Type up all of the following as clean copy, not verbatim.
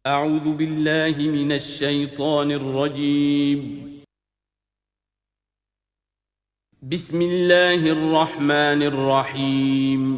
اعوذ باللہ من الشیطان الرجیم بسم اللہ الرحمن الرحیم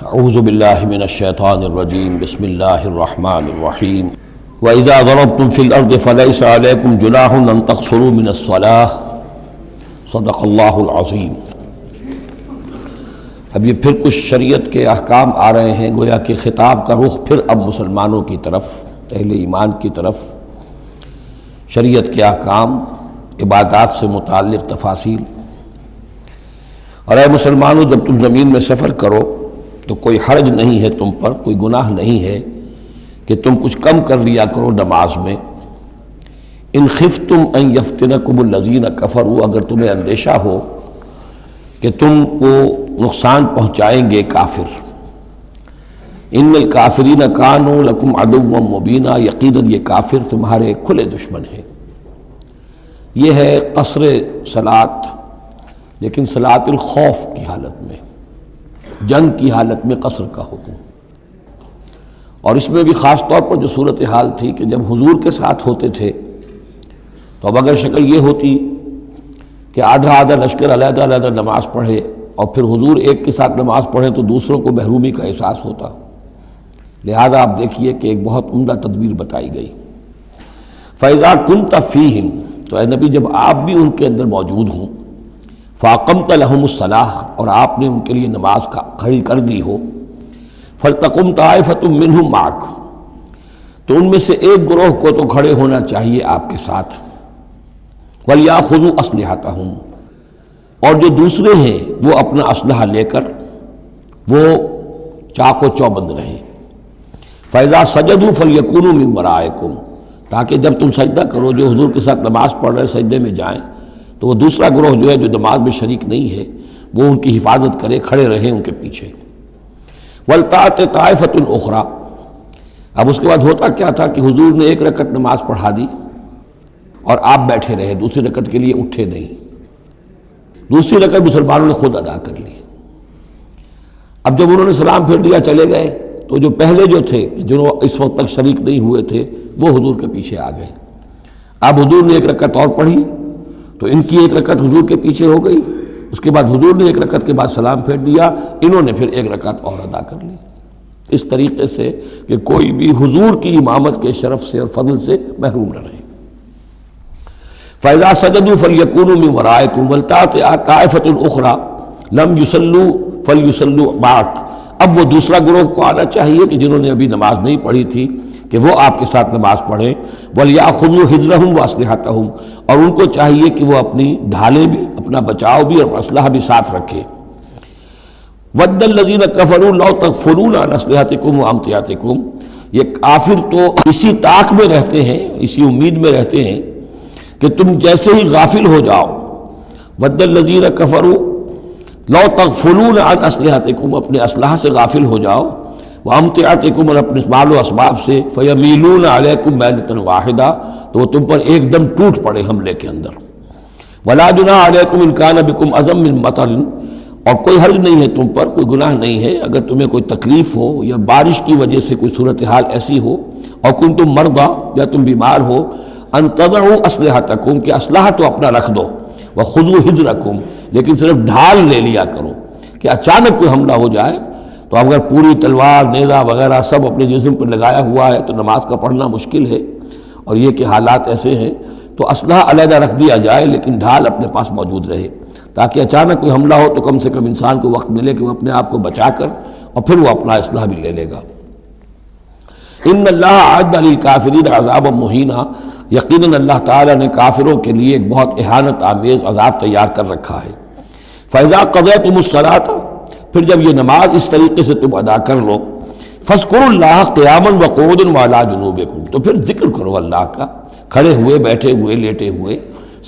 اعوذ باللہ من الشیطان الرجیم بسم اللہ الرحمن الرحیم وَإِذَا ضَرَبْتُمْ فِي الْأَرْضِ فَلَيْسَ عَلَيْكُمْ جُنَاحٌ أَن تَقْصُرُوا مِنَ الصَّلَاةِ صدق اللہ العظیم۔ اب یہ پھر کچھ شریعت کے احکام آ رہے ہیں، گویا کہ خطاب کا رخ پھر اب مسلمانوں کی طرف، اہل ایمان کی طرف۔ شریعت کے احکام، عبادات سے متعلق تفاصیل۔ اور اے مسلمانوں، جب تم زمین میں سفر کرو تو کوئی حرج نہیں ہے تم پر، کوئی گناہ نہیں ہے کہ تم کچھ کم کر لیا کرو نماز میں۔ ان خفتم ان یفتنکم الذین کفروا، اگر تمہیں اندیشہ ہو کہ تم کو نقصان پہنچائیں گے کافر۔ ان الکافرین کانوا لکم عدوا مبینا، یقیناً یہ کافر تمہارے کھلے دشمن ہیں۔ یہ ہے قصر صلاۃ، لیکن صلاۃ الخوف کی حالت میں، جنگ کی حالت میں قصر کا حکم۔ اور اس میں بھی خاص طور پر جو صورتحال تھی کہ جب حضور کے ساتھ ہوتے تھے تو اب اگر شکل یہ ہوتی کہ آدھا آدھا لشکر علیحدہ علیحدہ نماز پڑھے اور پھر حضور ایک کے ساتھ نماز پڑھیں تو دوسروں کو محرومی کا احساس ہوتا۔ لہذا آپ دیکھیے کہ ایک بہت عمدہ تدبیر بتائی گئی۔ فَإِذَا كُنْتَ فِيهِمْ، تو اے نبی جب آپ بھی ان کے اندر موجود ہوں، فَأَقَمْتَ لَهُمُ الصَّلَاةَ، اور آپ نے ان کے لیے نماز کھڑی کر دی ہو، فَلْتَقُمْ طَائِفَةٌ مِّنْهُمْ مَعَكَ، تو ان میں سے ایک گروہ کو تو کھڑے ہونا چاہیے آپ کے ساتھ۔ وَلْيَأْخُذُوا أَسْلِحَتَهُمْ، اور جو دوسرے ہیں وہ اپنا اسلحہ لے کر وہ چاق و چوبند رہیں۔ فَإِذَا سَجَدُوا فَلْيَكُونُوا مِن وَرَائِكُمْ، تاکہ جب تم سجدہ کرو، جو حضور کے ساتھ نماز پڑھ رہے سجدے میں جائیں تو وہ دوسرا گروہ جو ہے جو نماز میں شریک نہیں ہے وہ ان کی حفاظت کرے، کھڑے رہیں ان کے پیچھے۔ وَلْتَأْتِ طَائِفَةٌ أُخْرَىٰ، اب اس کے بعد ہوتا کیا تھا کہ حضور نے ایک رکعت نماز پڑھا دی اور آپ بیٹھے رہے، دوسری رکعت کے لیے اٹھے نہیں۔ دوسری رکعت مسلمانوں نے خود ادا کر لی۔ اب جب انہوں نے سلام پھیر دیا چلے گئے تو جو پہلے جو تھے جو اس وقت تک شریک نہیں ہوئے تھے وہ حضور کے پیچھے آ گئے۔ اب حضور نے ایک رکعت اور پڑھی تو ان کی ایک رکعت حضور کے پیچھے ہو گئی، اس کے بعد حضور نے ایک رکعت کے بعد سلام پھیر دیا، انہوں نے پھر ایک رکعت اور ادا کر لی، اس طریقے سے کہ کوئی بھی حضور کی امامت کے شرف سے اور فضل سے محروم نہ رہے۔ فَإِذَا سَجَدُوا فَلْيَكُونُوا مِن وَرَائِكُمْ وَلْتَأْتِ طَائِفَةٌ أُخْرَىٰ لَمْ يُصَلُّوا فَلْيُصَلُّوا مَعَكَ، اب وہ دوسرا گروہ کو آنا چاہیے کہ جنہوں نے ابھی نماز نہیں پڑھی تھی کہ وہ آپ کے ساتھ نماز پڑھیں۔ وَلْيَأْخُذُوا حِذْرَهُمْ وَأَسْلِحَتَهُمْ، اور ان کو چاہیے کہ وہ اپنی ڈھالیں بھی، اپنا بچاؤ بھی اور اسلحہ بھی ساتھ رکھے۔ وَدَّ الَّذِينَ كَفَرُوا لَوْ تَغْفُلُونَ عَنْ أَسْلِحَتِكُمْ وَأَمْتِعَتِكُمْ، یہ کافر تو اسی طاق میں رہتے ہیں، اسی امید میں رہتے ہیں کہ تم جیسے ہی غافل ہو جاؤ۔ وَدَّ الَّذِينَ كَفَرُوا لَوْ تَغْفُلُونَ عَنْ أَسْلِحَتِكُمْ، اپنے اسلحہ سے غافل ہو جاؤ، وَأَمْتِعَتِكُمْ، اور اپنے مال و اسباب سے، فَيَمِيلُونَ عَلَيْكُمْ مَيْلَةً وَاحِدَةً، تو وہ تم پر ایک دم ٹوٹ پڑے حملے کے اندر۔ وَلَا جُنَاحَ عَلَيْكُمْ إِن كَانَ بِكُمْ أَذًى مِّن مَطَرٍ، اور کوئی حرج نہیں ہے تم پر، کوئی گناہ نہیں ہے اگر تمہیں کوئی تکلیف ہو یا بارش کی وجہ سے کوئی صورتحال ایسی ہو، اور کنتم مرضى، یا تم بیمار ہو، ان تضعوا اسلحتکم، کہ اسلحہ تو اپنا رکھ دو، وخذوا حذرکم، لیکن صرف ڈھال لے لیا کرو کہ اچانک کوئی حملہ ہو جائے تو اگر پوری تلوار نیزہ وغیرہ سب اپنے جسم پر لگایا ہوا ہے تو نماز کا پڑھنا مشکل ہے، اور یہ کہ حالات ایسے ہیں تو اسلحہ علیحدہ رکھ دیا جائے لیکن ڈھال اپنے پاس موجود رہے، تاکہ اچانک کوئی حملہ ہو تو کم سے کم انسان کو وقت ملے کہ وہ اپنے آپ کو بچا کر اور پھر وہ اپنا اسلحہ بھی لے لے گا۔ ان اللہ اعد للکافرین عذابا مہینا، یقیناً اللہ تعالیٰ نے کافروں کے لیے ایک بہت اہانت آمیز عذاب تیار کر رکھا ہے۔ فَإِذَا قَضَيْتُمُ الصَّلَاةَ، پھر جب یہ نماز اس طریقے سے تم ادا کر لو، فاذکروا اللہ قیاما وقعودا وعلی جنوبکم، تو پھر ذکر کرو اللہ کا کھڑے ہوئے، بیٹھے ہوئے، لیٹے ہوئے،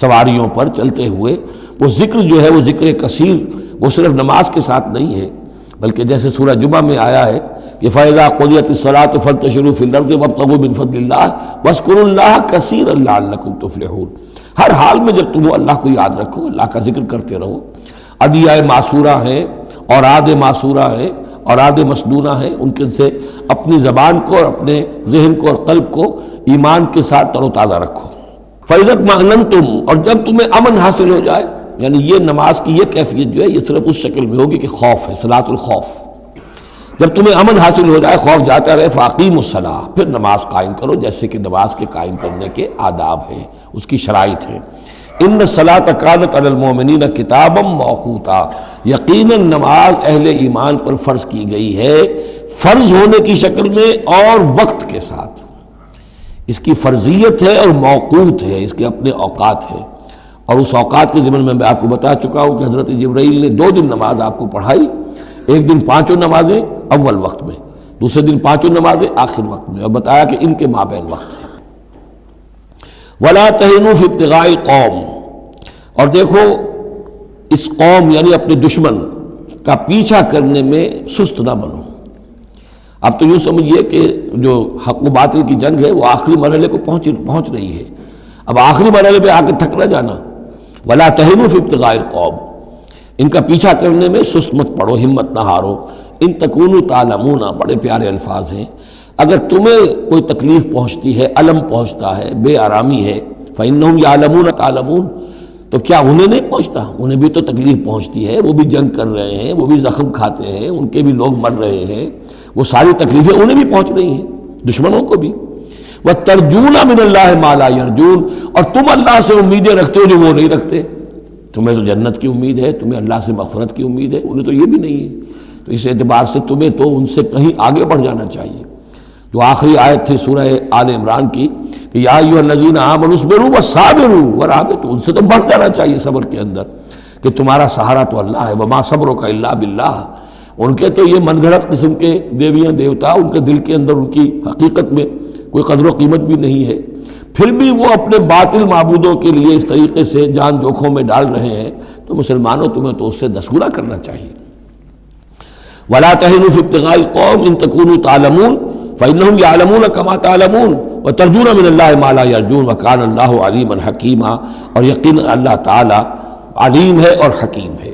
سواریوں پر چلتے ہوئے۔ وہ ذکر جو ہے وہ ذکر کثیر، وہ صرف نماز کے ساتھ نہیں ہے، بلکہ جیسے سورہ جمعہ میں آیا ہے کہ فَإِذَا قُضِيَتِ الصَّلَاةُ فَانتَشِرُوا فِي الْأَرْضِ وَابْتَغُوا مِن فَضْلِ اللَّهِ وَاذْكُرُوا اللَّهَ كَثِيرًا لَعَلَّكُمْ تُفْلِحُونَ۔ ہر حال میں جب تم اللہ کو یاد رکھو، اللہ کا ذکر کرتے رہو۔ ادعیہ معصورہ ہیں، اوراد معصورہ ہیں، اوراد مسنونہ ہیں، ان کے سے اپنی زبان کو اور اپنے ذہن کو اور قلب کو ایمان کے ساتھ تر و تازہ رکھو۔ فَإِذَا اطْمَأْنَنْتُمْ، اور جب تمہیں امن حاصل ہو جائے، یعنی یہ نماز کی یہ کیفیت جو ہے یہ صرف اس شکل میں ہوگی کہ خوف ہے، صلاۃ الخوف۔ جب تمہیں امن حاصل ہو جائے، خوف جاتا رہے، فَأَقِیمُوا الصَّلَاةَ، پھر نماز قائم کرو جیسے کہ نماز کے قائم کرنے کے آداب ہیں، اس کی شرائط ہیں۔ ان الصلاۃ کانت علی المؤمنین کتابا موقوتا، یقیناً نماز اہل ایمان پر فرض کی گئی ہے، فرض ہونے کی شکل میں اور وقت کے ساتھ۔ اس کی فرضیت ہے اور موقوت ہے، اس کے اپنے اوقات ہیں، اور اس اوقات کے ضمن میں آپ کو بتا چکا ہوں کہ حضرت جبرائیل نے 2 دن نماز آپ کو پڑھائی، ایک دن 5 نمازیں اول وقت میں، دوسرے دن 5 نمازیں آخر وقت میں، اور بتایا کہ ان کے مابین وقت ہے۔ وَلَا تَهِنُوا فِي ابْتِغَاءِ الْقَوْمِ، اور دیکھو اس قوم یعنی اپنے دشمن کا پیچھا کرنے میں سست نہ بنو۔ اب تو یوں سمجھیے کہ جو حق و باطل کی جنگ ہے وہ آخری مرحلے کو پہنچ رہی ہے، اب آخری مرحلے پہ آ کے تھک نہ جانا۔ وَلَا تَهِنُوا فِي ابْتِغَاءِ الْقَوْمِ، ان کا پیچھا کرنے میں سست مت پڑو، ہمت نہ ہارو۔ ان تکونوا تعلمون، بڑے پیارے الفاظ ہیں، اگر تمہیں کوئی تکلیف پہنچتی ہے، الم پہنچتا ہے، بے آرامی ہے، فَإِنَّهُمْ يَعْلَمُونَ تعلمون، تو کیا انہیں نہیں پہنچتا؟ انہیں بھی تو تکلیف پہنچتی ہے، وہ بھی جنگ کر رہے ہیں، وہ بھی زخم کھاتے ہیں، ان کے بھی لوگ مر رہے ہیں، وہ ساری تکلیفیں انہیں بھی پہنچ رہی ہیں، دشمنوں کو بھی۔ وَتَرْجُونَ مِنَ اللَّهِ مَا لَا يَرْجُونَ، اور تم اللہ سے امیدیں رکھتے ہو جو وہ نہیں رکھتے۔ تمہیں تو جنت کی امید ہے، تمہیں اللہ سے مغفرت کی امید ہے، انہیں تو یہ بھی نہیں ہے، تو اس اعتبار سے تمہیں تو ان سے کہیں آگے بڑھ جانا چاہیے۔ جو آخری آیت تھی سورہ آل عمران کی کہ یا ایھا الذین آمنوا اصبروا وصابروا ورابطوا، ان سے تو بڑھ جانا چاہیے صبر کے اندر کہ تمہارا سہارا تو اللہ ہے، وما صبرک الا باللہ۔ ان کے تو یہ من گھڑت قسم کے دیویاں دیوتا، ان کے دل کے اندر ان کی حقیقت میں کوئی قدر و قیمت بھی نہیں ہے، پھر بھی وہ اپنے باطل معبودوں کے لیے اس طریقے سے جان جوکھوں میں ڈال رہے ہیں، تو مسلمانوں تمہیں تو اس سے 10 گنا کرنا چاہیے۔ وَلَا تَهِنُوا فِي ابْتِغَاءِ الْقَوْمِ إِن تَكُونُوا تَعْلَمُونَ فَإِنَّهُمْ يَعْلَمُونَ كَمَا تَعْلَمُونَ وَتَرْجُونَ مِنَ اللَّهِ مَا لَا يَرْجُونَ وَكَانَ اللَّهُ عَلِيمًا حَكِيمًا، اور یقیناً اللہ تعالیٰ علیم ہے اور حکیم ہے۔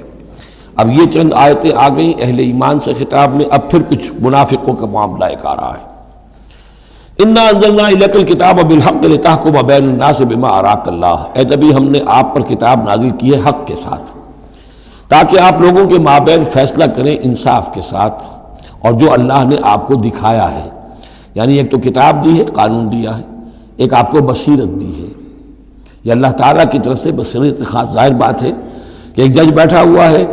اب یہ چند آیتیں آ گئیں اہل ایمان سے خطاب میں، اب پھر کچھ منافقوں کا معاملہ ایک آ رہا ہے۔ اِنَّا أَنزَلْنَا إِلَيْكَ الْكِتَابَ بِالْحَقِّ لِتَحْكُمَ بَيْنَ النَّاسِ بِمَا أَرَاكَ اللَّهُ، اے نبی ہم نے آپ پر کتاب نازل کی ہے حق کے ساتھ، تاکہ آپ لوگوں کے مابین فیصلہ کریں انصاف کے ساتھ، اور جو اللہ نے آپ کو دکھایا ہے، یعنی ایک تو کتاب دی ہے، قانون دیا ہے، ایک آپ کو بصیرت دی ہے، یہ اللہ تعالیٰ کی طرف سے بصیرت خاص۔ ظاہر بات ہے کہ ایک جج بیٹھا ہوا ہے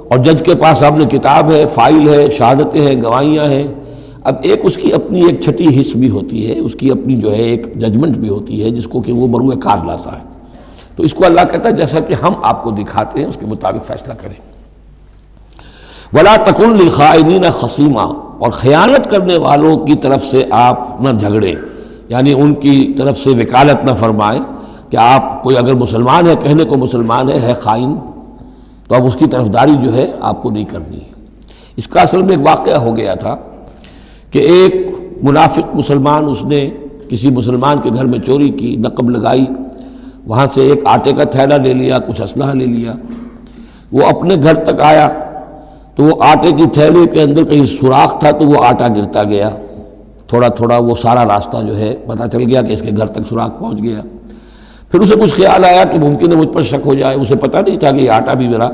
اور جج کے پاس آپ نے کتاب ہے، فائل ہے، شہادتیں ہیں، گواہیاں ہیں، اب ایک اس کی اپنی ایک چھٹی حص بھی ہوتی ہے، اس کی اپنی جو ہے ایک ججمنٹ بھی ہوتی ہے جس کو کہ وہ بروئے کار لاتا ہے، تو اس کو اللہ کہتا ہے جیسا کہ ہم آپ کو دکھاتے ہیں اس کے مطابق فیصلہ کریں۔ وَلَا تَكُن لِلْخَائِنِينَ خَصِيمًا، اور خیانت کرنے والوں کی طرف سے آپ نہ جھگڑیں، یعنی ان کی طرف سے وکالت نہ فرمائیں کہ آپ کوئی اگر مسلمان ہے، کہنے کو مسلمان ہے خائن، تو اب اس کی طرفداری جو ہے آپ کو نہیں کرنی ہے۔ اس کا اصل میں ایک واقعہ ہو گیا تھا کہ ایک منافق مسلمان، اس نے کسی مسلمان کے گھر میں چوری کی، نقب لگائی، وہاں سے ایک آٹے کا تھیلا لے لیا، کچھ اسلحہ لے لیا، وہ اپنے گھر تک آیا تو وہ آٹے کی تھیلے کے اندر کہیں سوراخ تھا تو وہ آٹا گرتا گیا، تھوڑا تھوڑا وہ سارا راستہ جو ہے پتہ چل گیا کہ اس کے گھر تک سوراخ پہنچ گیا۔ پھر اسے کچھ خیال آیا کہ ممکن ہے مجھ پر شک ہو جائے، اسے پتہ نہیں تھا کہ یہ آٹا بھی میرا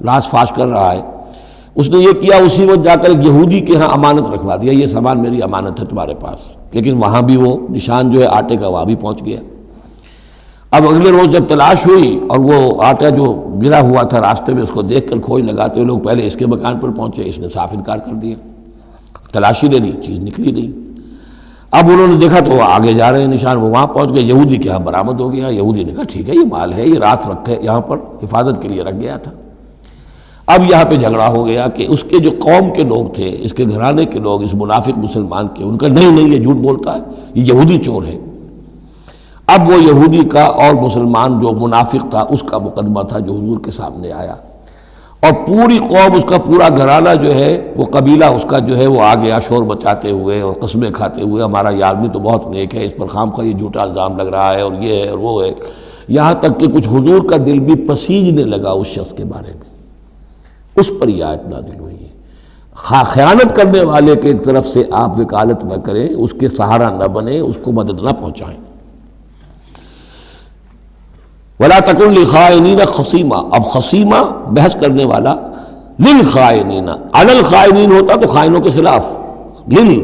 راز فاش کر رہا ہے، اس نے یہ کیا، اسی وقت جا کر یہودی کے ہاں امانت رکھوا دیا، یہ سامان میری امانت ہے تمہارے پاس، لیکن وہاں بھی وہ نشان جو ہے آٹے کا وہاں بھی پہنچ گیا۔ اب اگلے روز جب تلاش ہوئی اور وہ آٹا جو گرا ہوا تھا راستے میں، اس کو دیکھ کر کھوج لگاتے ہوئے لوگ پہلے اس کے مکان پر پہنچے، اس نے صاف انکار کر دیا، تلاشی لے لی، چیز نکلی نہیں۔ اب انہوں نے دیکھا تو وہ آگے جا رہے ہیں نشان، وہ وہاں پہنچ گئے، یہودی کے ہاں برآمد ہو گیا۔ یہودی نے کہا ٹھیک ہے، یہ مال ہے، یہ رات رکھے یہاں پر حفاظت کے لیے رکھ گیا تھا۔ اب یہاں پہ جھگڑا ہو گیا کہ اس کے جو قوم کے لوگ تھے، اس کے گھرانے کے لوگ، اس منافق مسلمان کے، ان کا نہیں یہ جھوٹ بولتا ہے، یہ یہودی چور ہے۔ اب وہ یہودی کا اور مسلمان جو منافق تھا اس کا مقدمہ تھا جو حضور کے سامنے آیا، اور پوری قوم، اس کا پورا گھرانہ جو ہے، وہ قبیلہ اس کا جو ہے وہ آ گیا شور مچاتے ہوئے اور قسمیں کھاتے ہوئے، ہمارا یہ آدمی تو بہت نیک ہے، اس پر خامخواہ یہ جھوٹا الزام لگ رہا ہے اور یہ ہے اور وہ ہے، یہاں تک کہ کچھ حضور کا دل بھی پسیجنے لگا اس شخص کے بارے میں۔ اس پر یہ آیت نازل ہوئی ہے، خیانت کرنے والے کی طرف سے آپ وکالت نہ کریں، اس کے سہارا نہ بنیں، اس کو مدد نہ پہنچائیں۔ وَلَا تَكُنْ لِلْخَائِنِينَ خَصِيمًا، اب خصیمہ بحث کرنے والا، للخائنین، علی الخائنین ہوتا تو خائنوں کے خلاف،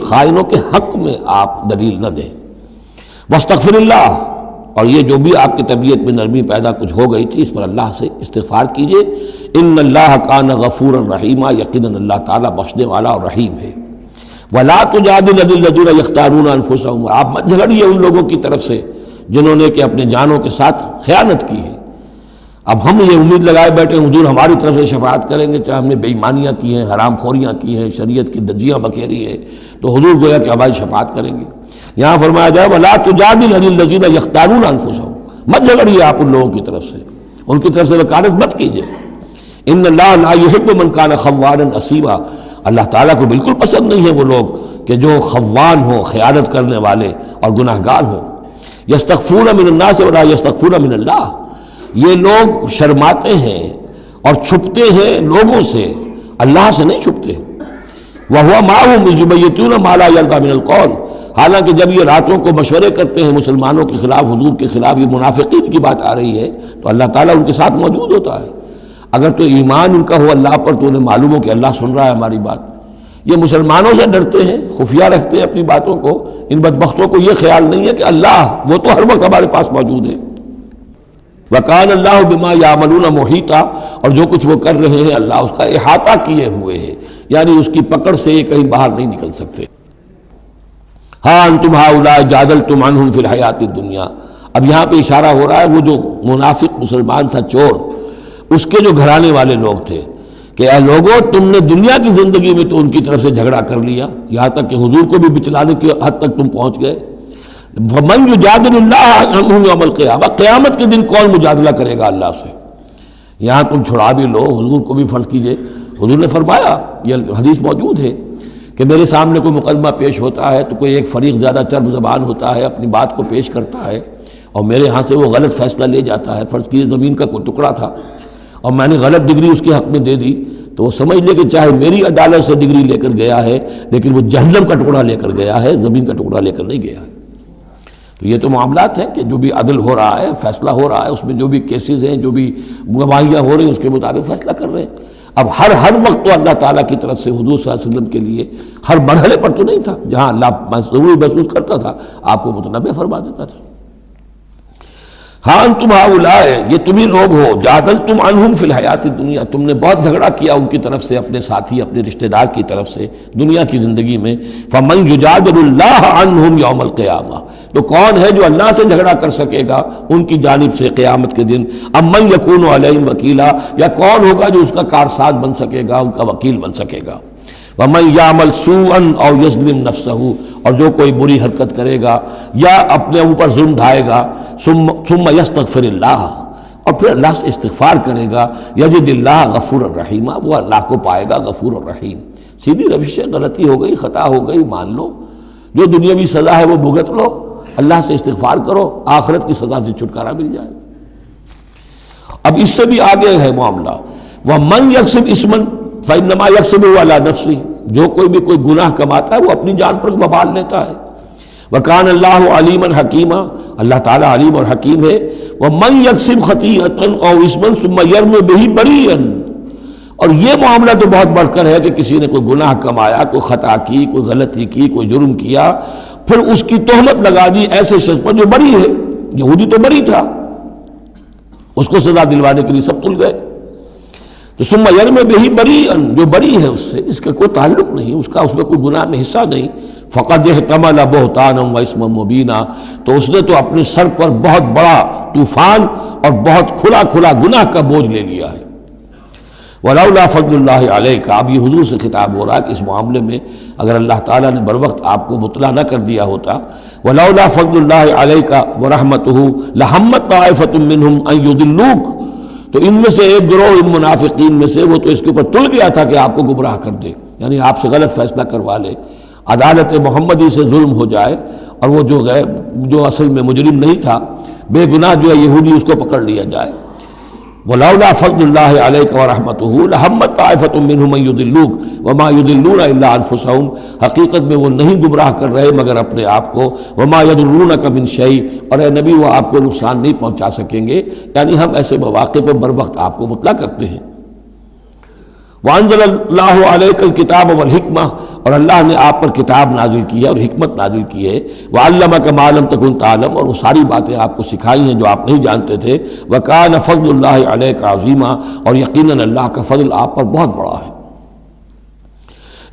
خائنوں کے حق میں آپ دلیل نہ دیں۔ واستغفر اللہ، اور یہ جو بھی آپ کی طبیعت میں نرمی پیدا کچھ ہو گئی تھی اس پر اللہ سے استغفار کیجئے، ان اللہ کان غفورا رحیما، یقیناً اللہ تعالیٰ بخشنے والا اور رحیم ہے۔ ولا تجادل عن الذین یختارون انفسهم، آپ مت جھگڑیے ان لوگوں کی طرف سے جنہوں نے کہ اپنے جانوں کے ساتھ خیانت کی ہے۔ اب ہم یہ امید لگائے بیٹھے حضور ہماری طرف سے شفاعت کریں گے، چاہے ہم نے بے ایمانیاں کی ہیں، حرام خوریاں کی ہیں، شریعت کی دجیاں بکھیری ہیں، تو حضور گویا کہ ہماری شفاعت کریں گے۔ یہاں فرمایا جائے وَلَا تُجَادِلْ عَنِ الَّذِينَ يَخْتَارُونَ أَنفُسَهُم، مت جھگڑیے آپ ان لوگوں کی طرف سے، ان کی طرف سے وکالت مت کیجیے۔ ان اللہ لا يحب من كان خوانا اثیما، اللہ تعالیٰ کو بالکل پسند نہیں ہے وہ لوگ کہ جو خوان ہوں، خیانت کرنے والے اور گناہ گار ہوں۔ یستخفون من الناس ولا یستخفون من اللہ، یہ لوگ شرماتے ہیں اور چھپتے ہیں لوگوں سے، اللہ سے نہیں چھپتے۔ وَهُوَ مَعَهُمْ إِذْ يُبَيِّتُونَ مَا لَا يَرْضَىٰ مِنَ الْقَوْلِ، حالانکہ جب یہ راتوں کو مشورے کرتے ہیں مسلمانوں کے خلاف، حضور کے خلاف، یہ منافقین کی بات آ رہی ہے تو اللہ تعالیٰ ان کے ساتھ موجود ہوتا ہے۔ اگر تو ایمان ان کا ہو اللہ پر تو انہیں معلوم ہو کہ اللہ سن رہا ہے ہماری بات۔ یہ مسلمانوں سے ڈرتے ہیں، خفیہ رکھتے ہیں اپنی باتوں کو، ان بدبختوں کو یہ خیال نہیں ہے کہ اللہ وہ تو ہر وقت ہمارے پاس موجود ہے۔ وَكَانَ اللَّهُ بِمَا يَعْمَلُونَ مُحِيطًا، اور جو کچھ وہ کر رہے ہیں اللہ اس کا احاطہ کیے ہوئے ہے، یعنی اس کی پکڑ سے یہ کہیں باہر نہیں نکل سکتے۔ ہاں انتم ہؤلاء جادلتم عنہم فی الحیات الدنیا، اب یہاں پہ اشارہ ہو رہا ہے وہ جو منافق مسلمان تھا چور، اس کے جو گھرانے والے لوگ تھے کہ اے لوگوں تم نے دنیا کی زندگی میں تو ان کی طرف سے جھگڑا کر لیا، یہاں تک کہ حضور کو بھی بچلانے کی حد تک تم پہنچ گئے۔ وَمَن يُجَادِلُ اللَّهَ عَنْهُمْ يَوْمَ الْقِيَامَةِ، قیامت کے دن کون مجادلہ کرے گا اللہ سے؟ یہاں تم چھڑا بھی لو، حضور کو بھی فرض کیجئے، حضور نے فرمایا، یہ حدیث موجود ہے کہ میرے سامنے کوئی مقدمہ پیش ہوتا ہے تو کوئی ایک فریق زیادہ چرب زبان ہوتا ہے، اپنی بات کو پیش کرتا ہے اور میرے ہاں سے وہ غلط فیصلہ لے جاتا ہے۔ فرض کیجئے زمین کا کوئی ٹکڑا تھا اور میں نے غلط ڈگری اس کے حق میں دے دی، تو وہ سمجھ لے کہ چاہے میری عدالت سے ڈگری لے کر گیا ہے لیکن وہ جہنم کا ٹکڑا لے کر گیا ہے، زمین کا ٹکڑا لے کر نہیں گیا ہے۔ تو یہ تو معاملات ہیں کہ جو بھی عدل ہو رہا ہے، فیصلہ ہو رہا ہے، اس میں جو بھی کیسز ہیں، جو بھی گواہیاں ہو رہی ہیں اس کے مطابق فیصلہ کر رہے ہیں۔ اب ہر وقت تو اللہ تعالیٰ کی طرف سے حضور صلی اللہ علیہ وسلم کے لیے ہر مرحلے پر تو نہیں تھا، جہاں اللہ ضروری محسوس کرتا تھا آپ کو متنبع فرما دیتا تھا۔ ہاں انتم ہؤلاء، یہ تمہیں لوگ ہو، جادلتم عنہم فی الحیات الدنیا، تم نے بہت جھگڑا کیا ان کی طرف سے، اپنے ساتھی اپنے رشتہ دار کی طرف سے دنیا کی زندگی میں۔ فمن یجادل اللہ عنہم یوم القیامہ، تو کون ہے جو اللہ سے جھگڑا کر سکے گا ان کی جانب سے قیامت کے دن؟ ام من یکون علیہم وکیلا، یا کون ہوگا جو اس کا کارساز بن سکے گا، ان کا وکیل بن سکے گا؟ وَمَن يَعْمَلْ سُوءًا أَوْ يَظْلِمْ نَفْسَهُ، اور جو کوئی بری حرکت کرے گا یا اپنے اوپر ظلم ڈھائے گا، ثم يستغفر اللہ، اور پھر اللہ سے استغفار کرے گا، یجد اللہ غفور الرحیم، وہ اللہ کو پائے گا غفور الرحیم۔ سیدھی روش ہے، غلطی ہو گئی، خطا ہو گئی، مان لو، جو دنیاوی سزا ہے وہ بھگت لو، اللہ سے استغفار کرو، آخرت کی سزا سے چھٹکارا مل جائے۔ اب اس سے بھی آگے ہے معاملہ، وَمَن يَكْسِبْ إِثْمًا فَإِنَّمَا يَكْسِبُهُ عَلَى نَفْسِهِ، جو کوئی بھی کوئی گناہ کماتا ہے وہ اپنی جان پر وبال لیتا ہے۔ وَكَانَ اللَّهُ عَلِيمًا حَكِيمًا، اللہ تعالیٰ علیم اور حکیم ہے۔ وَمَن يَكْسِبْ خَطِيئَةً أَوْ إِثْمًا ثُمَّ يَرْمِ بِهِ بَرِيئًا، اور یہ معاملہ تو بہت بڑھ کر ہے کہ کسی نے کوئی گناہ کمایا، کوئی خطا کی، کوئی غلطی کی، کوئی جرم کیا، پھر اس کی تہمت لگا دی ایسے شخص پر جو بری ہے۔ یہودی تو بری تھا، اس کو سزا دلوانے کے لیے سب تل گئے۔ تو ثم یرم بہ بریئا، جو بری ہے اس سے، جس کا کوئی تعلق نہیں، اس کا اس میں کوئی گناہ میں حصہ نہیں، فقد احتمل بہتانا و اسما مبینا، تو اس نے تو اپنے سر پر بہت بڑا طوفان اور بہت کھلا گناہ کا بوجھ لے لیا ہے۔ ولولا فضل اللہ علیک، اب یہ حضور سے خطاب ہو رہا ہے کہ اس معاملے میں اگر اللہ تعالیٰ نے بر وقت آپ کو مطلع نہ کر دیا ہوتا، ولولا فضل اللہ علیک ورحمتہ لہمت طائفۃ منہم ان یضلوک، تو ان میں سے ایک گروہ ان منافقین میں سے وہ تو اس کے اوپر تل گیا تھا کہ آپ کو گمراہ کر دے، یعنی آپ سے غلط فیصلہ کروا لے، عدالت محمدی سے ظلم ہو جائے، اور وہ جو اصل میں مجرم نہیں تھا، بے گناہ جو ہے یہودی، اس کو پکڑ لیا جائے۔ وَلَوْلَا فَضْلُ اللَّهِ عَلَيْكَ وَرَحْمَتُهُ لَهَمَّتْ طَائِفَةٌ مِّنْهُمْ أَن يُضِلُّوكَ وَمَا يُضِلُّونَ إِلَّا أَنفُسَهُمْ، حقیقت میں وہ نہیں گمراہ کر رہے مگر اپنے آپ کو، وَمَا يَضُرُّونَكَ مِنْ شَيْءٍ، اور اے نبی وہ آپ کو نقصان نہیں پہنچا سکیں گے، یعنی ہم ایسے مواقع پر بر وقت آپ کو مطلع کرتے ہیں۔ وَأَنزَلَ اللَّهُ عَلَيْكَ الْكِتَابَ وَالْحِكْمَةَ، اور اللہ نے آپ پر کتاب نازل کی ہے اور حکمت نازل کی ہے، وَعَلَّمَكَ مَا لَمْ تَكُنْ تَعْلَمْ، اور وہ ساری باتیں آپ کو سکھائی ہیں جو آپ نہیں جانتے تھے، وَكَانَ فَضْلُ اللَّهِ عَلَيْكَ عَظِيمًا، اور یقیناً اللہ کا فضل آپ پر بہت بڑا ہے۔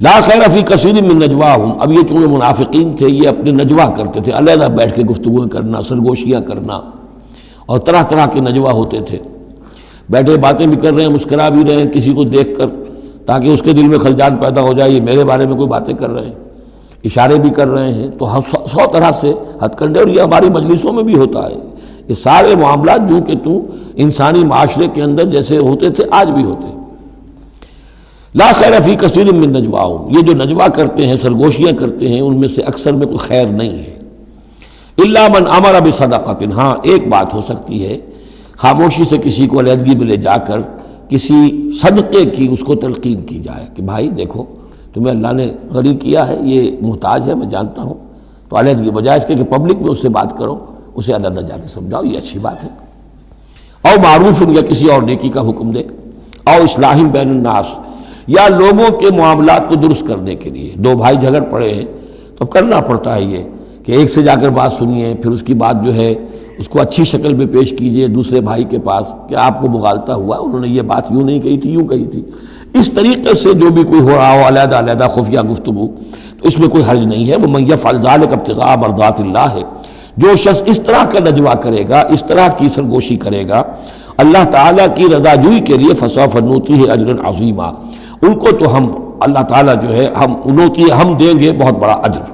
لا خیر فی کثیر من نجواہم، اب یہ چونکہ منافقین تھے، یہ اپنے نجوا کرتے تھے، علیحدہ بیٹھ کے گفتگو کرنا، سرگوشیاں کرنا، اور طرح طرح کے نجوا ہوتے تھے، بیٹھے باتیں بھی کر رہے ہیں، مسکرا بھی رہے ہیں کسی کو دیکھ کر، تاکہ اس کے دل میں خلجان پیدا ہو جائے، یہ میرے بارے میں کوئی باتیں کر رہے ہیں، اشارے بھی کر رہے ہیں، تو 100 طرح سے ہتھ کنڈے، اور یہ ہماری مجلسوں میں بھی ہوتا ہے، یہ سارے معاملات جو کہ انسانی معاشرے کے اندر جیسے ہوتے تھے آج بھی ہوتے ہیں۔ لا خیر فی کثیر من نجواہم، یہ جو نجوا کرتے ہیں، سرگوشیاں کرتے ہیں، ان میں سے اکثر میں کوئی خیر نہیں ہے، الا من امر بصدقۃ، ہاں ایک بات ہو سکتی ہے، خاموشی سے کسی کو علیحدگی میں لے جا کر کسی صدقے کی اس کو تلقین کی جائے کہ بھائی دیکھو تمہیں اللہ نے غنی کیا ہے، یہ محتاج ہے، میں جانتا ہوں، تو علیحدگی بجائے اس کے کہ پبلک میں اس سے بات کرو، اسے علیحدہ جا کے سمجھاؤ، یہ اچھی بات ہے۔ او معروف، یا کسی اور نیکی کا حکم دے، او اصلاح بین الناس، یا لوگوں کے معاملات کو درست کرنے کے لیے، دو بھائی جھگڑ پڑے ہیں تو کرنا پڑتا ہے یہ کہ ایک سے جا کر بات سنیے، پھر اس کی بات جو ہے اس کو اچھی شکل میں پیش کیجئے دوسرے بھائی کے پاس کہ آپ کو مغالطہ ہوا، انہوں نے یہ بات یوں نہیں کہی تھی، یوں کہی تھی، اس طریقے سے جو بھی کوئی ہو رہا ہو علیحدہ علیحدہ خفیہ گفتگو، تو اس میں کوئی حرج نہیں ہے۔ وَمَن يَفْعَلْ ذَلِكَ ابْتِغَاءَ مَرْضَاتِ اللَّهِ، جو شخص اس طرح کا نجوا کرے گا، اس طرح کی سرگوشی کرے گا اللہ تعالیٰ کی رضا جوئی کے لیے، فَسَوْفَ نُؤْتِيهِ أَجْرًا عَظِيمًا، ان کو تو ہم اللہ تعالیٰ جو ہے ہم دیں گے بہت بڑا اجر۔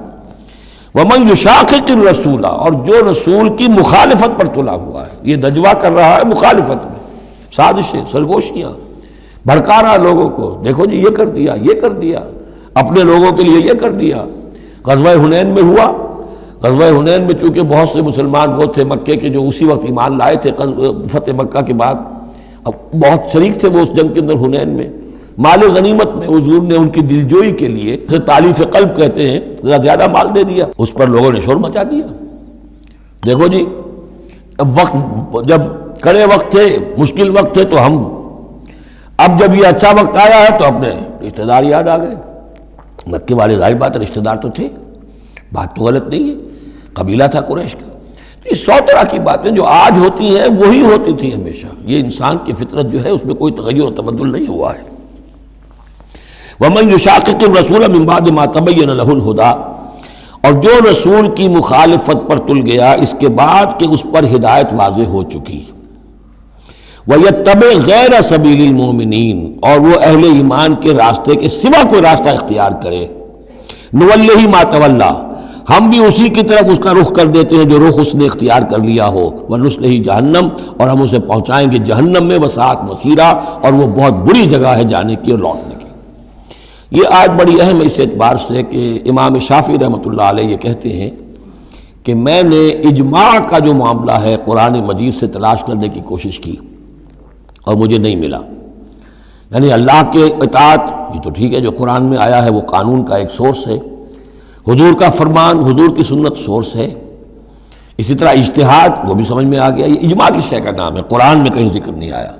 وَمَن يُشَاقِقِ الرَّسُولَ، اور جو رسول کی مخالفت پر تلا ہوا ہے، یہ نجوا کر رہا ہے مخالفت میں، سازشیں، سرگوشیاں، بھڑکا رہا لوگوں کو، دیکھو جی یہ کر دیا، یہ کر دیا، اپنے لوگوں کے لیے یہ کر دیا۔ غزوہ حنین میں ہوا، غزوہ حنین میں چونکہ بہت سے مسلمان وہ تھے مکے کے جو اسی وقت ایمان لائے تھے فتح مکہ کے بعد، اب بہت شریک تھے وہ اس جنگ کے اندر حنین میں، مال غنیمت میں حضور نے ان کی دلجوئی کے لیے، تالیف قلب کہتے ہیں، ذرا زیادہ مال دے دیا، اس پر لوگوں نے شور مچا دیا۔ دیکھو جی وقت جب کڑے وقت تھے، مشکل وقت تھے تو ہم، اب جب یہ اچھا وقت آیا ہے تو اپنے رشتہ دار یاد آ گئے۔ مکے والے ظاہر بات ہے رشتہ دار تو تھے، بات تو غلط نہیں ہے، قبیلہ تھا قریش کا۔ تو یہ 100 طرح کی باتیں جو آج ہوتی ہیں وہی ہوتی تھی ہمیشہ، یہ انسان کی فطرت جو ہے اس میں کوئی تغیر و تبدل نہیں ہوا ہے۔ وَمَن يُشَاقِقِ الرَّسُولَ مِن بَعْدِ مَا تَبَيَّنَ لَهُ الْهُدَىٰ، اور جو رسول کی مخالفت پر تل گیا اس کے بعد کہ اس پر ہدایت واضح ہو چکی، وَيَتَّبِعْ غَيْرَ سَبِيلِ الْمُؤْمِنِينَ، اور وہ اہل ایمان کے راستے کے سوا کوئی راستہ اختیار کرے، نُوَلِّهِ مَا تَوَلَّىٰ، ہم بھی اسی کی طرف اس کا رخ کر دیتے ہیں جو رخ اس نے اختیار کر لیا ہو، وَنُصْلِهِ جہنم، اور ہم اسے پہنچائیں گے جہنم میں، وَسَاءَتْ مَصِيرًا، اور وہ بہت بری جگہ ہے جانے کی اور لوٹنے کی۔ یہ آیت بڑی اہم ہے اس اعتبار سے کہ امام شافعی رحمۃ اللہ علیہ یہ کہتے ہیں کہ میں نے اجماع کا جو معاملہ ہے قرآن مجید سے تلاش کرنے کی کوشش کی اور مجھے نہیں ملا، یعنی اللہ کے اطاعت یہ تو ٹھیک ہے، جو قرآن میں آیا ہے وہ قانون کا ایک سورس ہے، حضور کا فرمان، حضور کی سنت سورس ہے، اسی طرح اجتہاد وہ بھی سمجھ میں آ گیا، یہ اجماع کس شے کا نام ہے، قرآن میں کہیں ذکر نہیں آیا۔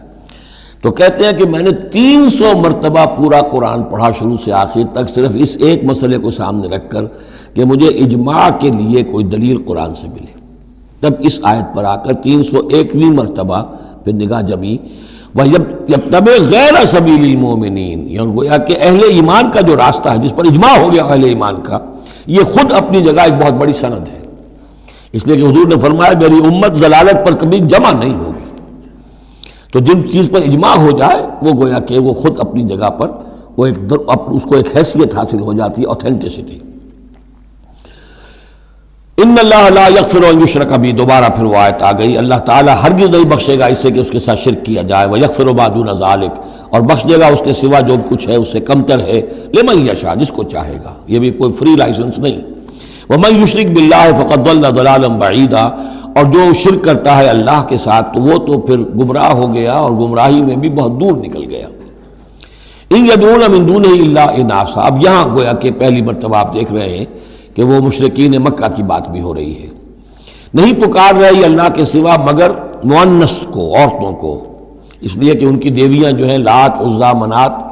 تو کہتے ہیں کہ میں نے 300 مرتبہ پورا قرآن پڑھا شروع سے آخر تک، صرف اس ایک مسئلے کو سامنے رکھ کر کہ مجھے اجماع کے لیے کوئی دلیل قرآن سے ملے، تب اس آیت پر آ کر 301ویں مرتبہ پھر نگاہ جمی، وَيَتَّبِعْ غَيْرَ سَبِيلِ الْمُؤْمِنِينَ، یعنی گویا کہ اہل ایمان کا جو راستہ ہے جس پر اجماع ہو گیا اہل ایمان کا، یہ خود اپنی جگہ ایک بہت بڑی سند ہے، اس لیے کہ حضور نے فرمایا میری امت ضلالت پر کبھی جمع نہیں ہوگی۔ تو تو جن چیز پر اجماع ہو جائے وہ گویا کہ وہ خود اپنی جگہ پر وہ اس کو ایک حیثیت حاصل ہو جاتی ہے، اوتھینٹسٹی۔ ان اللہ لا یغفر ان یشرک بہ، دوبارہ پھر وہ آیت آ گئی، اللہ تعالیٰ ہرگز نہیں بخشے گا اس سے کہ اس کے ساتھ شرک کیا جائے، ویغفر ما دون ذلک، اور بخش دے گا اس کے سوا جو کچھ ہے اس سے کمتر ہے، لمن یشاء، جس کو چاہے گا، یہ بھی کوئی فری لائسنس نہیں۔ ومن یشرک باللہ فقد ضل ضلالا بعیدا، اور جو شرک کرتا ہے اللہ کے ساتھ تو وہ تو پھر گمراہ ہو گیا اور گمراہی میں بھی بہت دور نکل گیا۔ ان یدعون من دونہ الا اناثا، اب یہاں گویا کہ پہلی مرتبہ آپ دیکھ رہے ہیں کہ وہ مشرکین مکہ کی بات بھی ہو رہی ہے، نہیں پکار رہی اللہ کے سوا مگر مؤنث کو، عورتوں کو، اس لیے کہ ان کی دیویاں جو ہیں لات، عزا، منات،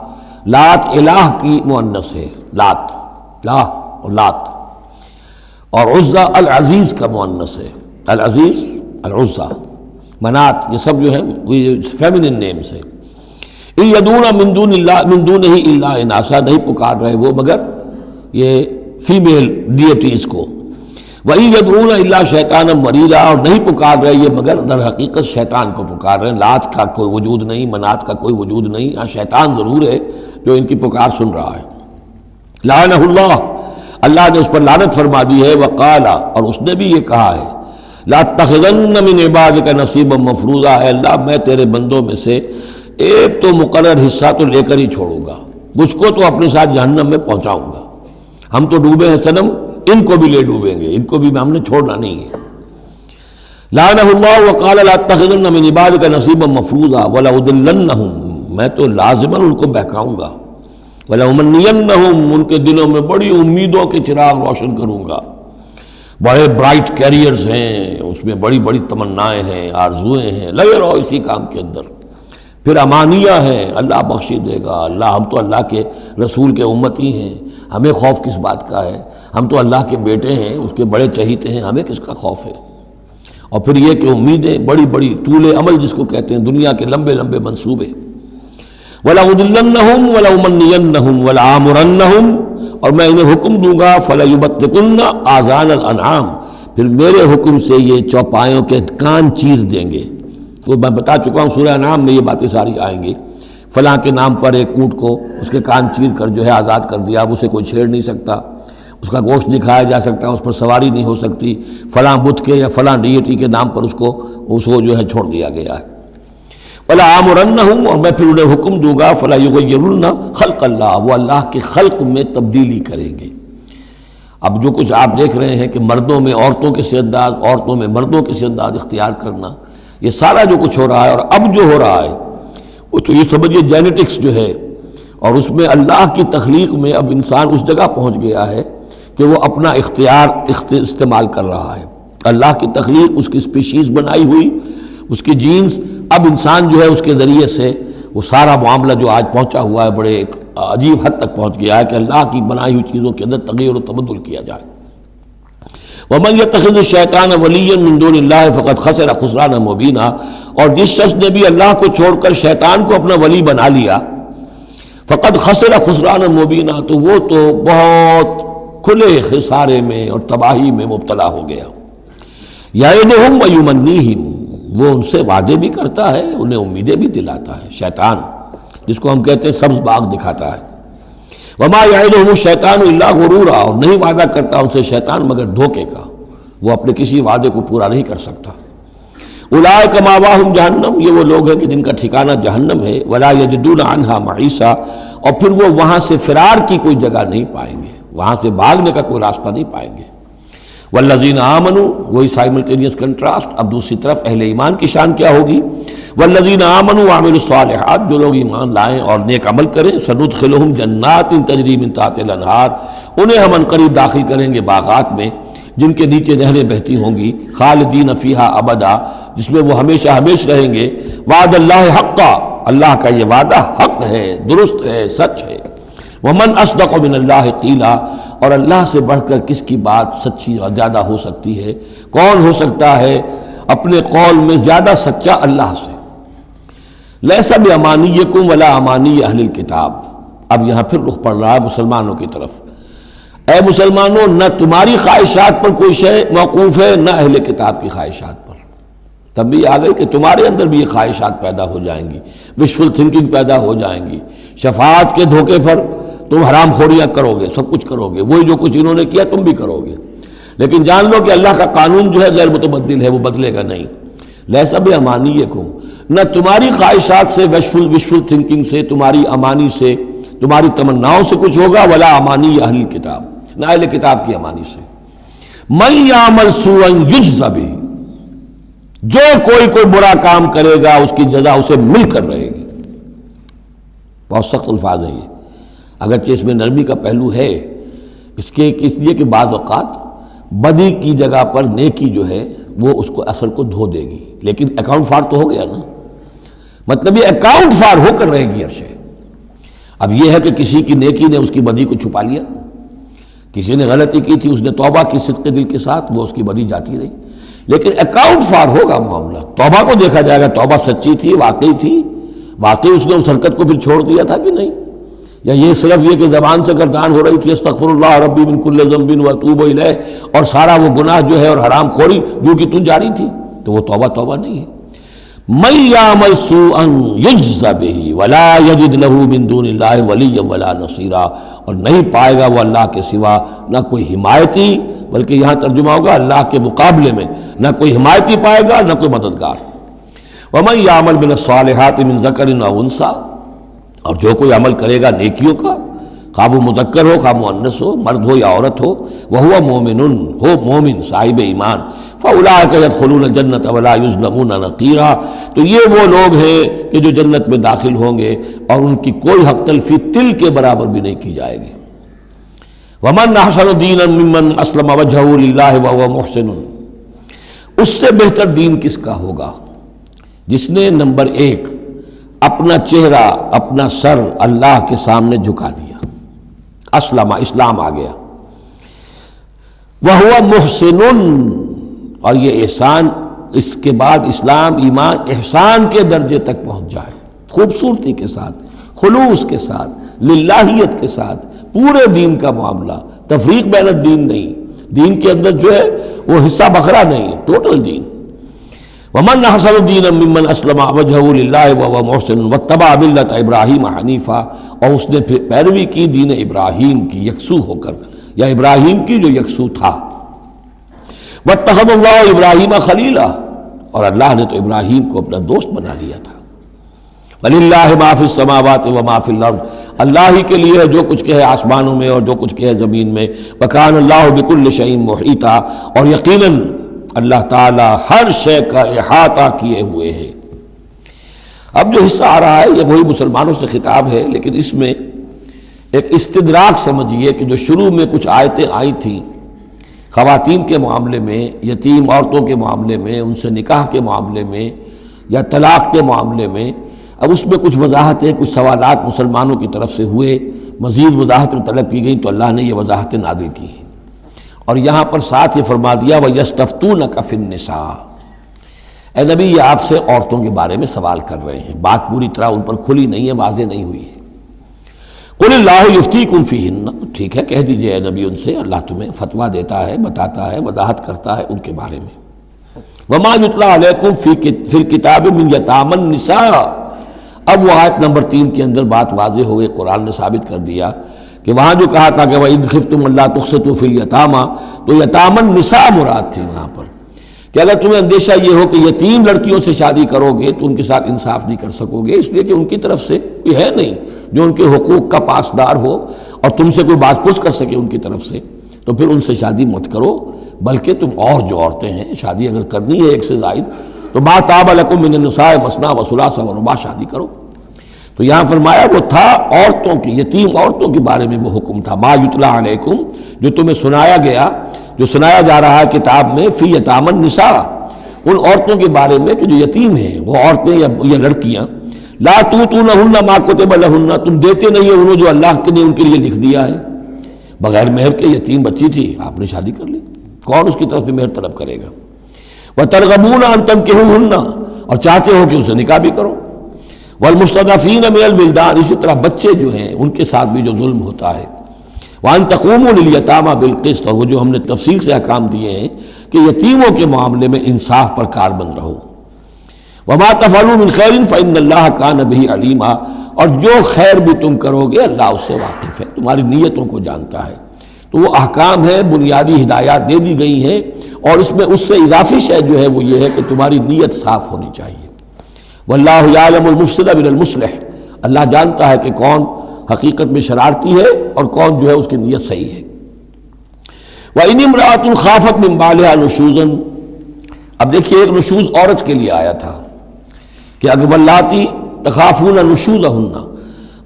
لات الہ کی مؤنث ہے، لات، لا اور لات، اور عزا العزیز کا مؤنث ہے، العزیز، العزا، منات، یہ سب جو ہیں فیمنن نیمز ہیں۔ ان یدعون من دونہ الا اناثا، نہیں پکار رہے وہ مگر یہ فیمیل ڈیٹیز کو، وَإِن يَدْعُونَ إِلَّا شَيْطَانًا مَرِيدًا، اور نہیں پکار رہے یہ مگر در حقیقت شیطان کو پکار رہے ہیں، لات کا کوئی وجود نہیں، منات کا کوئی وجود نہیں، ہاں شیطان ضرور ہے جو ان کی پکار سن رہا ہے۔ لعنہ اللہ، اللہ نے اس پر لعنت فرما دی ہے، وقال، اور اس نے بھی یہ کہا ہے، لَأَتَّخِذَنَّ مِنْ عِبَادِكَ نَصِيبًا مَفْرُوضًا، اے اللہ میں تیرے بندوں میں سے ایک تو مقرر حصہ تو لے کر ہی چھوڑوں گا، کچھ کو تو اپنے ساتھ جہنم میں پہنچاؤں گا، ہم تو ڈوبے ہیں صنم، ان کو بھی لے ڈوبیں گے، ان کو بھی ہم نے چھوڑنا نہیں ہے۔ لعنہ اللہ وقال لاتخذن من عبادک نصیبا مفروضا ولأضلنہم، میں تو لازماً ان کو بہکاؤں گا، ولأمنینہم، ان کے دلوں میں بڑی امیدوں کے چراغ روشن کروں گا، بڑے برائٹ کیریئرز ہیں، اس میں بڑی بڑی تمنائیں ہیں، آرزویں ہیں، لگے رہو اسی کام کے اندر، پھر امانیہ ہیں، اللہ بخشی دے گا، اللہ، ہم تو اللہ کے رسول کے امتی ہیں، ہمیں خوف کس بات کا ہے، ہم تو اللہ کے بیٹے ہیں، اس کے بڑے چہیتے ہیں، ہمیں کس کا خوف ہے۔ اور پھر یہ کہ امیدیں بڑی بڑی، طول عمل جس کو کہتے ہیں، دنیا کے لمبے لمبے منصوبے۔ وَلَأُضِلَّنَّهُمْ وَلَأُمَنِّيَنَّهُمْ وَلَآمُرَنَّهُمْ، اور میں انہیں حکم دوں گا، فَلَيُبَتِّكُنَّ آذَانَ الْأَنْعَامِ، پھر میرے حکم سے یہ چوپایوں کے کان چیر دیں گے۔ تو میں بتا چکا ہوں سورہ انعام میں یہ باتیں ساری آئیں گی، فلاں کے نام پر ایک اونٹ کو اس کے کان چیر کر جو ہے آزاد کر دیا، اب اسے کوئی چھیڑ نہیں سکتا، اس کا گوشت نہیں کھایا جا سکتا، اس پر سواری نہیں ہو سکتی، فلاں بت کے یا فلاں ڈیٹی کے نام پر اس کو جو ہے چھوڑ دیا گیا ہے۔ وَلَآمُرَنَّهُمْ، اور میں پھر انہیں حکم دوں گا، فَلَا يُغَيِّرُنَّ خَلْقَ اللَّهِ، وہ اللہ کے خلق میں تبدیلی کریں گے۔ اب جو کچھ آپ دیکھ رہے ہیں کہ مردوں میں عورتوں کے سے انداز، عورتوں میں مردوں کے سے انداز اختیار کرنا، یہ سارا جو کچھ ہو رہا ہے اور اب جو ہو رہا ہے وہ تو یہ سمجھیے جینیٹکس جو ہے، اور اس میں اللہ کی تخلیق میں اب انسان اس جگہ پہنچ گیا ہے کہ وہ اپنا اختیار استعمال کر رہا ہے۔ اللہ کی تخلیق، اس کی اسپیشیز بنائی ہوئی، اس کی جینز، اب انسان جو ہے اس کے ذریعے سے وہ سارا معاملہ جو آج پہنچا ہوا ہے بڑے ایک عجیب حد تک پہنچ گیا ہے کہ اللہ کی بنائی ہوئی چیزوں کے اندر تغیر و تبدل کیا جائے۔ وَمَنْ يَتَّخِذِ الشَّيْطَانَ وَلِيًّا مِّن دُونِ اللَّهِ فَقَدْ خَسِرَ خُسْرَانًا مُبِينًا، اور جس شخص نے بھی اللہ کو چھوڑ کر شیطان کو اپنا ولی بنا لیا، فَقَدْ خَسِرَ خُسْرَانًا مُبِينًا، تو وہ تو بہت کھلے خسارے میں اور تباہی میں مبتلا ہو گیا۔ یعدہم ویمنیہم، وہ ان سے وعدے بھی کرتا ہے، انہیں امیدیں بھی دلاتا ہے، شیطان جس کو ہم کہتے ہیں سبز باغ دکھاتا ہے۔ وما یعدہم الشیطان الا غرورا، اور نہیں وعدہ کرتا ان سے شیطان مگر دھوکے کا، وہ اپنے کسی وعدے کو پورا نہیں کر سکتا۔ اولئک مأواہم جہنم، یہ وہ لوگ ہیں کہ جن کا ٹھکانہ جہنم ہے، ولا یجدون عنہا محیصا، اور پھر وہ وہاں سے فرار کی کوئی جگہ نہیں پائیں گے، وہاں سے بھاگنے کا کوئی راستہ نہیں پائیں گے۔ والذین آمنوا، وہی سائملٹینیس کنٹراسٹ، اب دوسری طرف اہل ایمان کی شان کیا ہوگی؟ والذین آمنوا وعملوا الصالحات، جو لوگ ایمان لائیں اور نیک عمل کریں، سندخلہم جنات تجری من تحتہا الانہار، انہیں ہم عنقریب داخل کریں گے باغات میں جن کے نیچے نہریں بہتی ہوں گی، خالدین فیہا ابدا، جس میں وہ ہمیشہ ہمیش رہیں گے۔ وعد اللہ حقا، اللہ کا یہ وعدہ حق ہے، درست ہے، سچ ہے۔ ومن اصدق من اللہ قیلا، اور اللہ سے بڑھ کر کس کی بات سچی اور زیادہ ہو سکتی ہے؟ کون ہو سکتا ہے اپنے قول میں زیادہ سچا اللہ سے؟ لیس بامانیکم ولا امانی اہل الکتاب، اب یہاں پھر رخ پڑ رہا ہے مسلمانوں کی طرف۔ اے مسلمانوں، نہ تمہاری خواہشات پر کوئی شے موقوف ہے، نہ اہل کتاب کی خواہشات پر۔ تب بھی آ گئی کہ تمہارے اندر بھی یہ خواہشات پیدا ہو جائیں گی، وشفل تھنکنگ پیدا ہو جائیں گی، شفاعت کے دھوکے پر تم حرام خوریاں کرو گے، سب کچھ کرو گے، وہی جو کچھ انہوں نے کیا تم بھی کرو گے۔ لیکن جان لو کہ اللہ کا قانون جو ہے غیر متبدل ہے، وہ بدلے گا نہیں۔ لیسا بامانیکم، نہ تمہاری خواہشات سے، وشفل تھنکنگ سے، تمہاری امانی سے، تمہاری تمناؤں سے کچھ ہوگا، ولا امانی اہل کتاب، نہ اہل کتاب کی امانی سے۔ من یعمل سوءا یجز بہ، جو کوئی برا کام کرے گا اس کی جزا اسے مل کر رہے گی۔ بہت سخت الفاظ ہیں یہ، اگرچہ اس میں نرمی کا پہلو ہے، اس لیے کہ بعض اوقات بدی کی جگہ پر نیکی جو ہے وہ اس کو اثر کو دھو دے گی، لیکن اکاؤنٹ فار تو ہو گیا نا، مطلب یہ اکاؤنٹ فار ہو کر رہے گی عرش۔ اب یہ ہے کہ کسی کی نیکی نے اس کی بدی کو چھپا لیا، کسی نے غلطی کی تھی، اس نے توبہ کی صدق دل کے ساتھ، وہ اس کی بدی جاتی رہی، لیکن اکاؤنٹ فار ہوگا معاملہ۔ توبہ کو دیکھا جائے گا، توبہ سچی تھی، واقعی اس نے اس حرکت کو پھر چھوڑ دیا تھا کہ نہیں، یا یہ صرف یہ کہ زبان سے گردان ہو رہی تھی استغفر اللہ ربی من کل ذنب واتوب الیہ، اور سارا وہ گناہ جو ہے اور حرام خوری جو کہ تم جاری تھی، تو وہ توبہ نہیں ہے۔ من یعمل سوءا یجز بہ ولا یجد له من دون اللہ ولیا ولا نصیرا، اور نہیں پائے گا وہ اللہ کے سوا نہ کوئی حمایتی، بلکہ یہاں ترجمہ ہوگا اللہ کے مقابلے میں نہ کوئی حمایتی پائے گا نہ کوئی مددگار۔ ومن یعمل من الصالحات من ذکر او انثی، اور جو کوئی عمل کرے گا نیکیوں کا، خواہ وہ مذکر ہو خواہ مؤنث ہو، مرد ہو یا عورت ہو، وہو مومن، ہو مومن صاحب ایمان، فاولئک یدخلون الجنۃ ولا یظلمون نقیرا، تو یہ وہ لوگ ہیں کہ جو جنت میں داخل ہوں گے اور ان کی کوئی حق تلفی تل کے برابر بھی نہیں کی جائے گی۔ ومن احسن دینا ممن اسلم وجهہ للہ وهو محسن، اس سے بہتر دین کس کا ہوگا جس نے نمبر 1 اپنا چہرہ، اپنا سر اللہ کے سامنے جھکا دیا، اسلم، اسلام آ گیا، وہو محسن، اور یہ احسان، اس کے بعد اسلام ایمان احسان کے درجے تک پہنچ جائے، خوبصورتی کے ساتھ، خلوص کے ساتھ، للہیت کے ساتھ، پورے دین کا معاملہ، تفریق بین الدین نہیں، دین کے اندر جو ہے وہ حصہ بکھرا نہیں، ٹوٹل دین۔ ومن احسن دینا ممن اسلم وجهہ للہ وهو محسن واتبع ملۃ ابراہیم حنیفا، اور اس نے پھر پیروی کی دین ابراہیم کی یکسو ہو کر، یا ابراہیم کی جو یکسو تھا۔ واتخذ اللہ ابراہیم خلیلا، اور اللہ نے تو ابراہیم کو اپنا دوست بنا لیا تھا۔ وللہ ما فی السماوات وما فی الارض، اللہ ہی کے لیے جو کچھ کہ ہے آسمانوں میں اور جو کچھ کہ ہے زمین میں۔ وکان اللہ بکل شیء محیطا، اور یقیناً اللہ تعالیٰ ہر شے کا احاطہ کیے ہوئے ہے۔ اب جو حصہ آ رہا ہے یہ وہی مسلمانوں سے خطاب ہے، لیکن اس میں ایک استدراک سمجھیے کہ جو شروع میں کچھ آیتیں آئی تھیں خواتین کے معاملے میں، یتیم عورتوں کے معاملے میں، ان سے نکاح کے معاملے میں یا طلاق کے معاملے میں، اب اس میں کچھ وضاحتیں، کچھ سوالات مسلمانوں کی طرف سے ہوئے، مزید وضاحتیں طلب کی گئیں، تو اللہ نے یہ وضاحتیں نازل کی ہیں، اور یہاں پر ساتھ یہ فرما دیا وَيَسْتَفْتُونَكَ فِي النِّسَاءِ، اے نبی یہ آپ سے عورتوں کے بارے میں سوال کر رہے ہیں، بات پوری طرح ان پر کھلی نہیں ہے، واضح نہیں ہوئی ہے۔ قُلِ اللَّهُ يُفْتِيكُمْ فِيهِنَّ، ٹھیک ہے کہہ دیجئے اے نبی ان سے، اللہ تمہیں فتویٰ دیتا ہے، بتاتا ہے، وضاحت کرتا ہے ان کے بارے میں۔ وَمَا يُتْلَىٰ عَلَيْكُمْ فِي الْكِتَابِ مِنْ يَتَامَى النِّسَاءِ، اب وہ آیت نمبر 3 کے اندر بات واضح ہو گئی، قرآن نے ثابت کر دیا کہ وہاں جو کہا تھا کہ وَإِذْ خِفْتُمْ أَلَّا تُقْسِطُوا فِي الْيَتَامَى، تو یتامى النساء مراد تھی وہاں پر، کہ اگر تمہیں اندیشہ یہ ہو کہ یتیم لڑکیوں سے شادی کرو گے تو ان کے ساتھ انصاف نہیں کر سکو گے، اس لیے کہ ان کی طرف سے کوئی ہے نہیں جو ان کے حقوق کا پاسدار ہو اور تم سے کوئی بات پوچھ کر سکے ان کی طرف سے، تو پھر ان سے شادی مت کرو، بلکہ تم اور جو عورتیں ہیں شادی اگر کرنی ہے ایک سے زائد تو ما طاب لکم من النساء مثنی وثلاث ورباع، شادی کرو۔ تو یہاں فرمایا وہ تھا عورتوں کی، یتیم عورتوں کے بارے میں وہ حکم تھا، ما یتلی علیکم، جو تمہیں سنایا گیا، جو سنایا جا رہا ہے کتاب میں، فی یتامی النساء، ان عورتوں کے بارے میں کہ جو یتیم ہیں، وہ عورتیں یا لڑکیاں، لا تؤتونہن ما کتب لہن، تم دیتے نہیں ہو انہوں جو اللہ نے ان کے لیے لکھ دیا ہے، بغیر مہر کے یتیم بچی تھی، آپ نے شادی کر لی، کون اس کی طرف سے مہر طلب کرے گا؟ وترغبون ان تنکحوہن، اور چاہتے ہو کہ اسے نکاح بھی کرو، والمستضعفین من الولدان، اسی طرح بچے جو ہیں ان کے ساتھ بھی جو ظلم ہوتا ہے، وان تقوموا للیتامی بالقسط، اور وہ جو ہم نے تفصیل سے احکام دیے ہیں کہ یتیموں کے معاملے میں انصاف پر کاربند رہو، وما تفعلوا من خیر فإن اللہ کان بہ علیما، اور جو خیر بھی تم کرو گے اللہ اس سے واقف ہے، تمہاری نیتوں کو جانتا ہے۔ تو وہ احکام ہے، بنیادی ہدایات دے دی گئی ہیں، اور اس میں اس سے اضافی شے جو ہے وہ یہ ہے کہ تمہاری نیت صاف ہونی چاہیے۔ واللہ یعلم المفسد من المصلح، اللہ جانتا ہے کہ کون حقیقت میں شرارتی ہے اور کون جو ہے اس کی نیت صحیح ہے۔ وَإِنِ امْرَأَةٌ خَافَتْ مِنْ بَعْلِهَا نُشُوزًا، اب دیکھیے ایک نشوز عورت کے لیے آیا تھا کہ اگر واللاتی تخافون نشوزہن،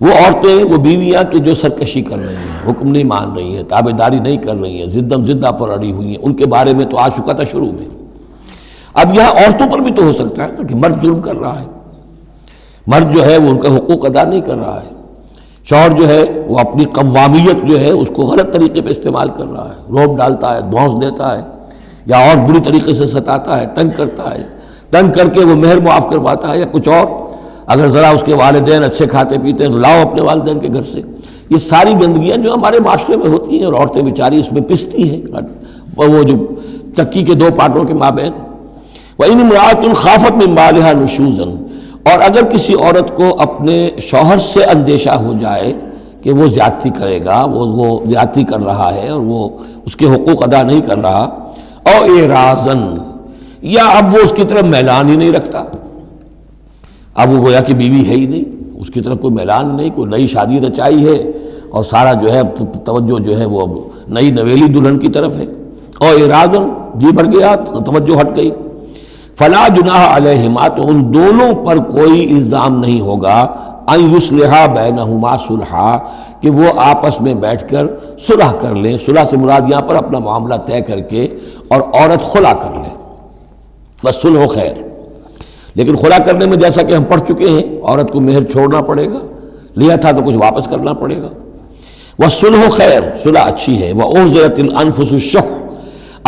وہ عورتیں، وہ بیویاں کہ جو سرکشی کر رہی ہیں، حکم نہیں مان رہی ہیں، تابع داری نہیں کر رہی ہیں، زدہ پر اڑی ہوئی ہیں، ان کے بارے میں تو آ چکا تھا شروع میں۔ اب یہاں عورتوں پر بھی تو ہو سکتا ہے کہ مرد ظلم کر رہا ہے، مرد جو ہے وہ ان کا حقوق ادا نہیں کر رہا ہے، شوہر جو ہے وہ اپنی قوامیت جو ہے اس کو غلط طریقے پہ استعمال کر رہا ہے، روب ڈالتا ہے، دھونس دیتا ہے، یا اور بری طریقے سے ستاتا ہے، تنگ کرتا ہے، تنگ کر کے وہ مہر معاف کرواتا ہے، یا کچھ اور، اگر ذرا اس کے والدین اچھے کھاتے پیتے ہیں تو لاؤ اپنے والدین کے گھر سے۔ یہ ساری گندگیاں جو ہمارے معاشرے میں ہوتی ہیں، اور عورتیں بیچاری اس میں پستی ہیں، وہ جو چکی کے دو پارٹوں کے مابین۔ وَإِنِ امْرَأَةٌ خَافَتْ مِنْ بَعْلِهَا نُشُوزًا، اور اگر کسی عورت کو اپنے شوہر سے اندیشہ ہو جائے کہ وہ زیادتی کرے گا، وہ زیادتی کر رہا ہے اور وہ اس کے حقوق ادا نہیں کر رہا، او اعراضاً، یا اب وہ اس کی طرف میلان ہی نہیں رکھتا، اب وہ گویا کہ بیوی ہے ہی نہیں، اس کی طرف کوئی میلان نہیں، کوئی نئی شادی رچائی ہے اور سارا جو ہے توجہ جو ہے وہ اب نئی نویلی دلہن کی طرف ہے، اور اعراضاً جی بھر گیا، توجہ ہٹ گئی، فلا جناح علیہما، تو ان دونوں پر کوئی الزام نہیں ہوگا، ان یصلحا بینہما صلحا، کہ وہ آپس میں بیٹھ کر صلح کر لیں۔ صلح سے مراد یہاں پر اپنا معاملہ طے کر کے اور عورت خلا کر لے، بس صلح و خیر۔ لیکن خلا کرنے میں جیسا کہ ہم پڑھ چکے ہیں، عورت کو مہر چھوڑنا پڑے گا، لیا تھا تو کچھ واپس کرنا پڑے گا۔ والصلح خیر، صلح اچھی ہے۔ وأحضرت الانفس الشح،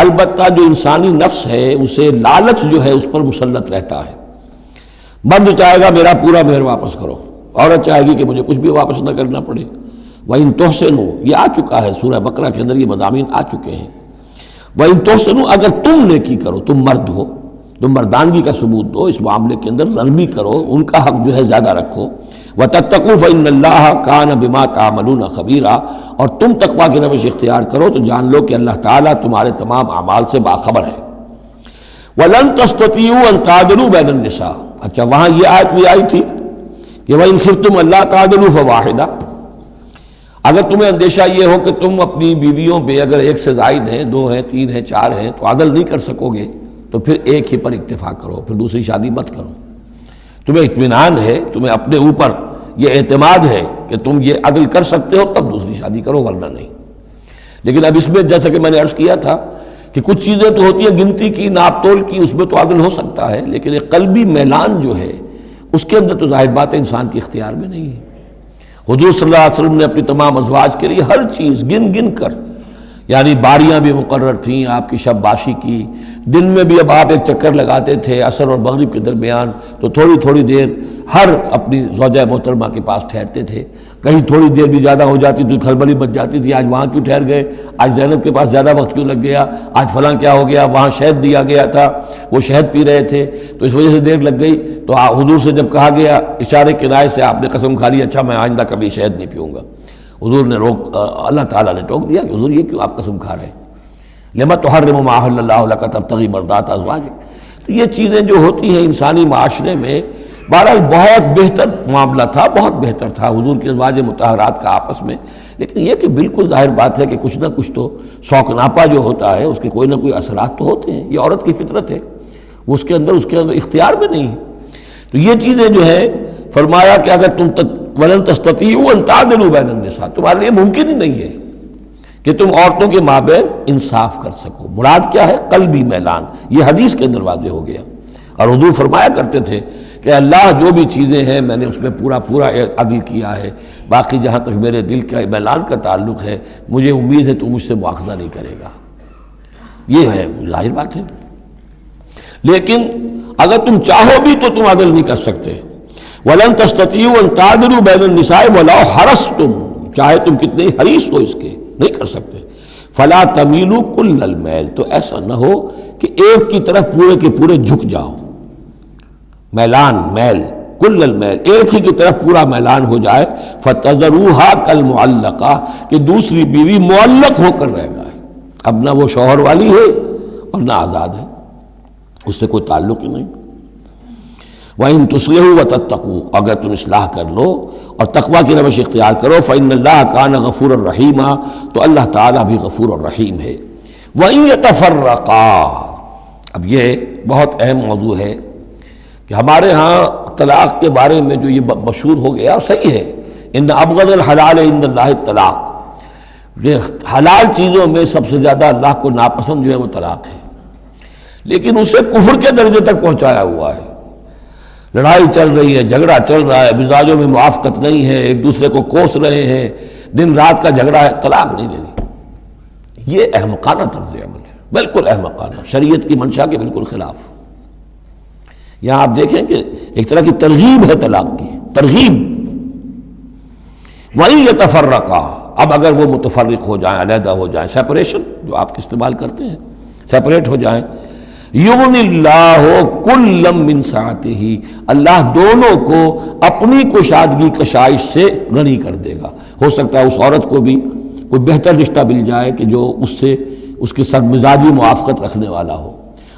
البتہ جو انسانی نفس ہے اسے لالچ جو ہے اس پر مسلط رہتا ہے، مرد چاہے گا میرا پورا مہر واپس کرو، عورت چاہے گی کہ مجھے کچھ بھی واپس نہ کرنا پڑے۔ وَإِن تُحْسِنُوا، یہ آ چکا ہے سورہ بقرہ کے اندر، یہ مضامین آ چکے ہیں۔ وَإِن تُحْسِنُوا، اگر تم نیکی کرو، تم مرد ہو، تم مردانگی کا ثبوت دو، اس معاملے کے اندر نرمی کرو، ان کا حق جو ہے زیادہ رکھو۔ وَتَتَّقُوا فَإِنَّ اللَّهَ كَانَ بِمَا تَعْمَلُونَ خَبِيرًا، اور تم تقویٰ کی روش اختیار کرو تو جان لو کہ اللہ تعالیٰ تمہارے تمام اعمال سے باخبر ہے۔ وَلَن تَسْتَطِيعُوا أَن تَعْدِلُوا بَيْنَ النِّسَاءِ، اچھا وہاں یہ آیت بھی آئی تھی کہ وَإِنْ خِفْتُمْ أَلَّا تَعْدِلُوا فَوَاحِدَةً، اگر تمہیں اندیشہ یہ ہو کہ تم اپنی بیویوں پہ اگر ایک سے زائد ہیں، دو ہیں، تین ہیں، چار ہیں، تو عدل نہیں کر سکو گے، تو پھر ایک ہی پر اکتفا کرو، پھر دوسری شادی مت کرو۔ تمہیں اطمینان ہے، تمہیں اپنے اوپر یہ اعتماد ہے کہ تم یہ عدل کر سکتے ہو، تب دوسری شادی کرو، ورنہ نہیں۔ لیکن اب اس میں جیسا کہ میں نے عرض کیا تھا کہ کچھ چیزیں تو ہوتی ہیں گنتی کی، ناپ تول کی، اس میں تو عدل ہو سکتا ہے، لیکن ایک قلبی میلان جو ہے اس کے اندر تو ظاہر بات ہے انسان کے اختیار میں نہیں ہے۔ حضور صلی اللہ علیہ وسلم نے اپنی تمام ازواج کے لیے ہر چیز گن گن کر، یعنی باریاں بھی مقرر تھیں آپ کی شب باشی کی، دن میں بھی اب آپ ایک چکر لگاتے تھے عصر اور مغرب کے درمیان، تو تھوڑی تھوڑی دیر ہر اپنی زوجہ محترمہ کے پاس ٹھہرتے تھے، کہیں تھوڑی دیر بھی زیادہ ہو جاتی تو کھلبلی مچ جاتی تھی، آج وہاں کیوں ٹھہر گئے، آج زینب کے پاس زیادہ وقت کیوں لگ گیا، آج فلاں کیا ہو گیا، وہاں شہد دیا گیا تھا، وہ شہد پی رہے تھے تو اس وجہ سے دیر لگ گئی۔ تو حضور سے جب کہا گیا اشارے کنائے سے، آپ نے قسم کھا لی اچھا میں آئندہ کبھی شہد نہیں پیوں گا، حضور نے اللہ تعالیٰ نے ٹوک دیا کہ حضور یہ کیوں آپ قسم کھا رہے ہیں، لما تحرم ما احل اللہ لک تبتغی مرضات ازواجک۔ تو یہ چیزیں جو ہوتی ہیں انسانی معاشرے میں، بہرحال بہت بہتر معاملہ تھا، بہت بہتر تھا حضور کی ازواج مطہرات کا آپس میں، لیکن یہ کہ بالکل ظاہر بات ہے کہ کچھ نہ کچھ تو شوق ناپا جو ہوتا ہے اس کے کوئی نہ کوئی اثرات تو ہوتے ہیں، یہ عورت کی فطرت ہے، وہ اس کے اندر اختیار میں نہیں ہے۔ تو یہ چیزیں جو ہے فرمایا کہ اگر تم وَلَن تَسْتَطِيعُوا أَن تَعْدِلُوا بَيْنَ النِّسَاءِ، تمہارے لیے ممکن ہی نہیں ہے کہ تم عورتوں کے مابین انصاف کر سکو۔ مراد کیا ہے؟ قلبی میلان، یہ حدیث کے اندر واضح ہو گیا۔ اور حضور فرمایا کرتے تھے کہ اللہ جو بھی چیزیں ہیں میں نے اس میں پورا عدل کیا ہے، باقی جہاں تک میرے دل کا میلان کا تعلق ہے مجھے امید ہے تو مجھ سے مواخذہ نہیں کرے گا، یہ ہے ظاہر بات ہے۔ لیکن اگر تم چاہو بھی تو تم عدل نہیں کر سکتے۔ وَلَن تَسْتَطِيعُوا أَن تَعْدِلُوا بَيْنَ النِّسَاءِ وَلَوْ حَرَصْتُمْ، چاہے تم کتنے حریص ہو اس کے، نہیں کر سکتے۔ فَلَا تَمِيلُوا كُلَّ الْمَيْلِ، تو ایسا نہ ہو کہ ایک کی طرف پورے کے پورے جھک جاؤ، میلان، میل، کل المیل، ایک ہی کی طرف پورا میلان ہو جائے، فَتَذَرُوهَا كَالْمُعَلَّقَةِ کہ دوسری بیوی معلق ہو کر رہ گئے، اب نہ وہ شوہر والی ہے اور نہ آزاد ہے، اس سے کوئی تعلق ہی نہیں۔ وَإِن تُصْلِحُوا وَتَتَّقُوا اگر تم اصلاح کر لو اور تقوی کی روش اختیار کرو، فَإِنَّ اللَّهَ كَانَ غَفُورًا رَحِيمًا تو اللہ تعالیٰ بھی غفور الرحیم ہے۔ وَإِن يَتَفَرَّقَا اب یہ بہت اہم موضوع ہے کہ ہمارے ہاں طلاق کے بارے میں جو یہ مشہور ہو گیا صحیح ہے، ان ابغض الحلال عند اللہ الطلاق، یہ حلال چیزوں میں سب سے زیادہ اللہ کو ناپسند جو ہے وہ طلاق ہے، لیکن اسے کفر کے درجے تک پہنچایا ہوا ہے۔ لڑائی چل رہی ہے، جھگڑا چل رہا ہے، مزاجوں میں موافقت نہیں ہے، ایک دوسرے کو کوس رہے ہیں، دن رات کا جھگڑا ہے، طلاق نہیں دینی، یہ احمقانہ طرز عمل ہے، بالکل احمقانہ، شریعت کی منشا کے بالکل خلاف۔ یہاں آپ دیکھیں کہ ایک طرح کی ترغیب ہے طلاق کی، ترغیب۔ وَإِن يَتَفَرَّقَا اب اگر وہ متفرق ہو جائیں، علیحدہ ہو جائیں، سیپریشن جو آپ استعمال کرتے ہیں، سیپریٹ ہو جائیں، یغنی اللہ کلا من سعتہ اللہ دونوں کو اپنی کشادگی کشائش سے غنی کر دے گا۔ ہو سکتا ہے اس عورت کو بھی کوئی بہتر رشتہ مل جائے کہ جو اس سے اس کے ساتھ مزاجی موافقت رکھنے والا ہو،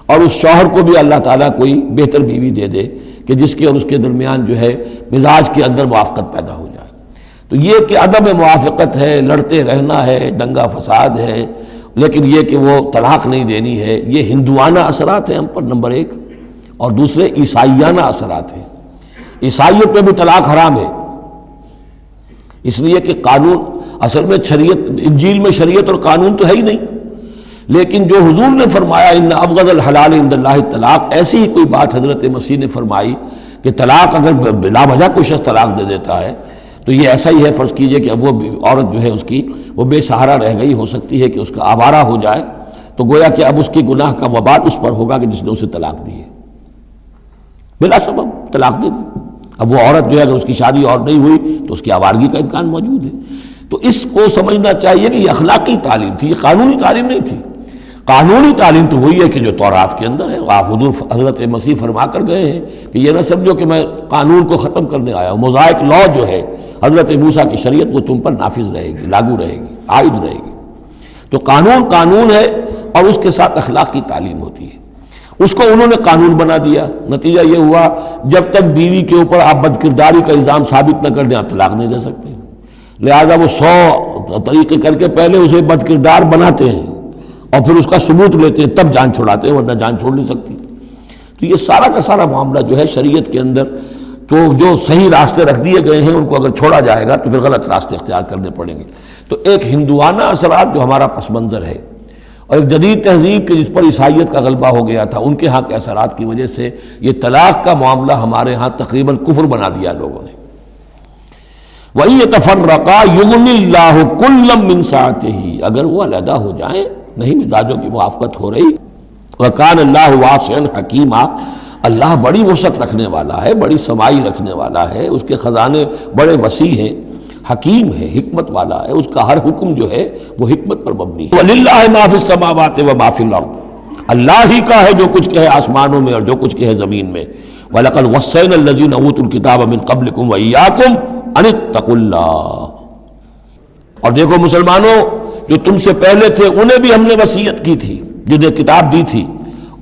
اور اس شوہر کو بھی اللہ تعالیٰ کوئی بہتر بیوی دے دے کہ جس کے اور اس کے درمیان جو ہے مزاج کے اندر موافقت پیدا ہو جائے۔ تو یہ کہ عدم موافقت ہے، لڑتے رہنا ہے، دنگا فساد ہے، لیکن یہ کہ وہ طلاق نہیں دینی ہے، یہ ہندوانہ اثرات ہیں ہم پر نمبر ایک، اور دوسرے عیسائیانہ اثرات ہیں۔ عیسائیت میں بھی طلاق حرام ہے، اس لیے کہ قانون اصل میں شریعت، انجیل میں شریعت اور قانون تو ہے ہی نہیں، لیکن جو حضور نے فرمایا ان ابغض الحلال عند اللہ الطلاق، ایسی ہی کوئی بات حضرت مسیح نے فرمائی کہ طلاق اگر بلا وجہ کوئی شخص طلاق دے دیتا ہے تو یہ ایسا ہی ہے، فرض کیجئے کہ اب وہ عورت جو ہے اس کی وہ بے سہارا رہ گئی، ہو سکتی ہے کہ اس کا آوارہ ہو جائے، تو گویا کہ اب اس کی گناہ کا وبال اس پر ہوگا کہ جس نے اسے طلاق دی ہے، بلا سبب طلاق دے دی۔ اب وہ عورت جو ہے اگر اس کی شادی اور نہیں ہوئی تو اس کی آوارگی کا امکان موجود ہے۔ تو اس کو سمجھنا چاہیے کہ یہ اخلاقی تعلیم تھی، یہ قانونی تعلیم نہیں تھی۔ قانونی تعلیم تو وہی ہے کہ جو تورات کے اندر ہے، آپ حضور حضرت مسیح فرما کر گئے ہیں کہ یہ نہ سمجھو کہ میں قانون کو ختم کرنے آیا ہوں، موزائک لا جو ہے حضرت موسیٰ کی شریعت وہ تم پر نافذ رہے گی، لاگو رہے گی، عائد رہے گی۔ تو قانون قانون ہے اور اس کے ساتھ اخلاق کی تعلیم ہوتی ہے، اس کو انہوں نے قانون بنا دیا، نتیجہ یہ ہوا جب تک بیوی کے اوپر آپ بد کرداری کا الزام ثابت نہ کر دیں آپ طلاق نہیں دے سکتے، لہذا وہ 100 طریقے کر کے پہلے اسے بد کردار بناتے ہیں اور پھر اس کا ثبوت لیتے ہیں، تب جان چھڑاتے ہیں، ورنہ جان چھوڑ نہیں سکتی۔ تو یہ سارا کا سارا معاملہ جو ہے شریعت کے اندر تو جو صحیح راستے رکھ دیے گئے ہیں ان کو اگر چھوڑا جائے گا تو پھر غلط راستے اختیار کرنے پڑیں گے۔ تو ایک ہندوانہ اثرات جو ہمارا پس منظر ہے، اور ایک جدید تہذیب کے جس پر عیسائیت کا غلبہ ہو گیا تھا، ان کے ہاں کے اثرات کی وجہ سے یہ طلاق کا معاملہ ہمارے ہاں تقریباً کفر بنا دیا لوگوں نے۔ وَإِن يَتَفَرَّقَا يُغْنِ اللَّهُ كُلًّا مِّن سَعَتِهِ اگر وہ علیحدہ ہو جائیں، نہیں مزاجوں کی موافقت ہو رہی، وَكَانَ اللَّهُ وَاسِعًا حَكِيمًا اللہ بڑی وسعت رکھنے والا ہے، بڑی سمائی رکھنے والا ہے، اس کے خزانے بڑے وسیع ہیں، حکیم ہے، حکمت والا ہے، اس کا ہر حکم جو ہے وہ حکمت پر مبنی ہے۔ وَلِلَّهِ مَا فِي السَّمَاوَاتِ وَمَا فِي الْأَرْضِ اللہ ہی کا ہے جو کچھ کہ ہے آسمانوں میں اور جو کچھ کہ ہے زمین میں۔ وَلَقَدْ وَصَّيْنَا الَّذِينَ أُوتُوا الْكِتَابَ مِن قَبْلِكُمْ وَإِيَّاكُمْ أَنِ اتَّقُوا اللَّهَ اور دیکھو مسلمانوں، جو تم سے پہلے تھے انہیں بھی ہم نے وصیت کی تھی، جنہیں کتاب دی تھی،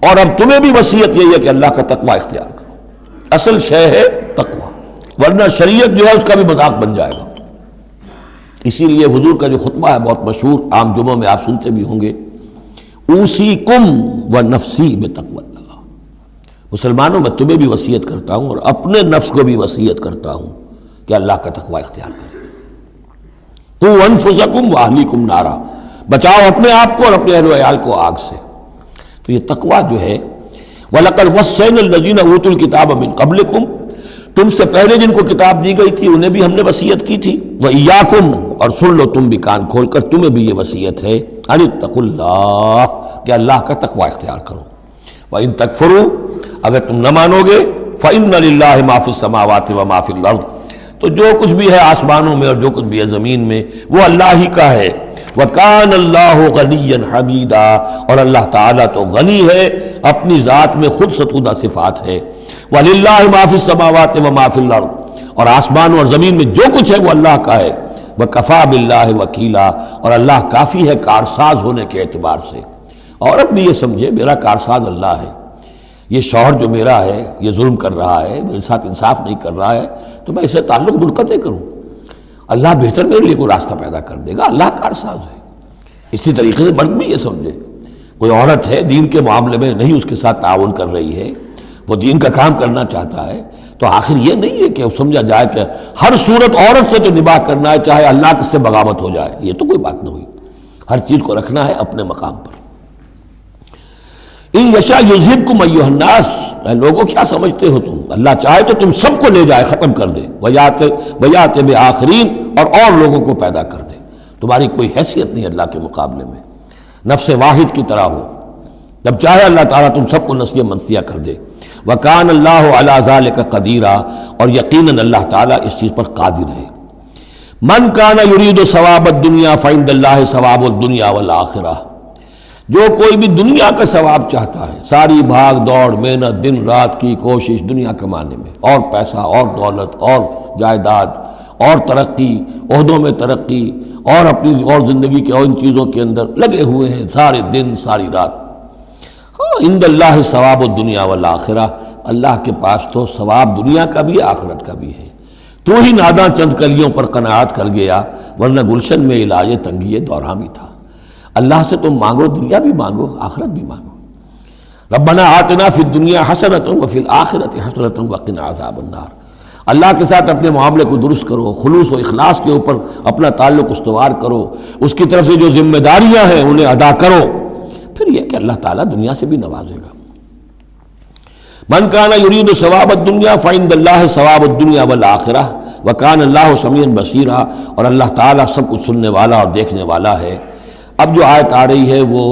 اور اب تمہیں بھی وصیت یہی ہے کہ اللہ کا تقوی اختیار کرو، اصل شے ہے تقوی، ورنہ شریعت جو ہے اس کا بھی مذاق بن جائے گا۔ اسی لیے حضور کا جو خطبہ ہے بہت مشہور، عام جمعوں میں آپ سنتے بھی ہوں گے، اوصیکم ونفسی بتقوی اللہ، مسلمانوں میں تمہیں بھی وصیت کرتا ہوں اور اپنے نفس کو بھی وصیت کرتا ہوں کہ اللہ کا تقوی اختیار کریں۔ قوا انفسکم واہلیکم نارا، بچاؤ اپنے آپ کو اور اپنے اہل و عیال کو آگ سے۔ تو یہ تقوی جو ہے، وَلَقَدْ وَصَّيْنَا الَّذِينَ أُوتُوا الْكِتَابَ مِن قَبْلِكُمْ تم سے پہلے جن کو کتاب دی گئی تھی انہیں بھی ہم نے وصیت کی تھی، وَإِيَّاكُمْ اور سن لو تم بھی کان کھول کر، تمہیں بھی یہ وصیت ہے، أَنِ اتَّقُوا اللَّهَ کہ اللہ کا تقوی اختیار کرو۔ وَإِن تَكْفُرُوا اگر تم نہ مانو گے، فَإِنَّ لِلَّهِ مَا فِي السَّمَاوَاتِ وَمَا فِي الْأَرْضِ تو جو کچھ بھی ہے آسمانوں میں اور جو کچھ بھی ہے زمین میں وہ اللہ ہی کا ہے۔ وَكَانَ اللَّهُ غَنِيًّا حَمِيدًا اور اللہ تعالیٰ تو غنی ہے، اپنی ذات میں خود ستودہ صفات ہے۔ وَلِلَّهِ مَا فِي السَّمَاوَاتِ وَمَا فِي الْأَرْضِ، اور آسمان اور زمین میں جو کچھ ہے وہ اللہ کا ہے، وَكَفَى بِاللَّهِ وَكِيلًا، اور اللہ کافی ہے کارساز ہونے کے اعتبار سے۔ عورت بھی یہ سمجھے میرا کارساز اللہ ہے، یہ شوہر جو میرا ہے یہ ظلم کر رہا ہے، میرے ساتھ انصاف نہیں کر رہا ہے، تو میں اسے تعلق منقطع کروں، اللہ بہتر میرے لیے کوئی راستہ پیدا کر دے گا، اللہ کارساز ہے۔ اسی طریقے سے مرد بھی یہ سمجھے، کوئی عورت ہے دین کے معاملے میں نہیں اس کے ساتھ تعاون کر رہی ہے، وہ دین کا کام کرنا چاہتا ہے، تو آخر یہ نہیں ہے کہ سمجھا جائے کہ ہر صورت عورت سے تو نباہ کرنا ہے چاہے اللہ کس سے بغاوت ہو جائے، یہ تو کوئی بات نہ ہوئی، ہر چیز کو رکھنا ہے اپنے مقام پر۔ ان یشاء یذہبکم ایھا الناس، اے لوگوں کیا سمجھتے ہو تم، اللہ چاہے تو تم سب کو لے جائے، ختم کر دے، ویات بآخرین، اور لوگوں کو پیدا کر دے، تمہاری کوئی حیثیت نہیں اللہ کے مقابلے میں، نفس واحد کی طرح ہو، جب چاہے اللہ تعالیٰ تم سب کو نسیہ منسیہ کر دے۔ وَكَانَ اللَّهُ عَلَى ذَلِكَ قَدِيرًا، اور یقیناً اللہ تعالیٰ اس چیز پر قادر ہے۔ مَنْ كَانَ يُرِيدُ ثَوَابَ الدُّنْيَا فَعِندَ اللَّهِ ثَوَابُ الدُّنْيَا وَالْآخِرَةِ، جو کوئی بھی دنیا کا ثواب چاہتا ہے، ساری بھاگ دوڑ محنت دن رات کی کوشش دنیا کمانے میں، اور پیسہ اور دولت اور جائیداد اور ترقی، عہدوں میں ترقی، اور اپنی اور زندگی کے اور ان چیزوں کے اندر لگے ہوئے ہیں سارے دن ساری رات، عند اللہ ثواب الدنیا والآخرہ، اللہ کے پاس تو ثواب دنیا کا بھی آخرت کا بھی ہے۔ تو ہی ناداں چند کلیوں پر قناعت کر گیا، ورنہ گلشن میں علاج تنگی دوراں بھی تھا۔ اللہ سے تم مانگو، دنیا بھی مانگو آخرت بھی مانگو۔ ربنا آتنا فی الدنیا حسنۃ وفی الآخرۃ حسنۃ وقنا عذاب النار، اللہ کے ساتھ اپنے معاملے کو درست کرو، خلوص و اخلاص کے اوپر اپنا تعلق استوار کرو، اس کی طرف سے جو ذمہ داریاں ہیں انہیں ادا کرو، پھر یہ کہ اللہ تعالیٰ دنیا سے بھی نوازے گا۔ من کان یرید ثواب الدنیا فعند اللہ ثواب الدنیا والآخرہ وکان اللہ سمیعا بصیرا، اور اللہ تعالیٰ سب کچھ سننے والا اور دیکھنے والا ہے۔ اب جو آیت آ رہی ہے وہ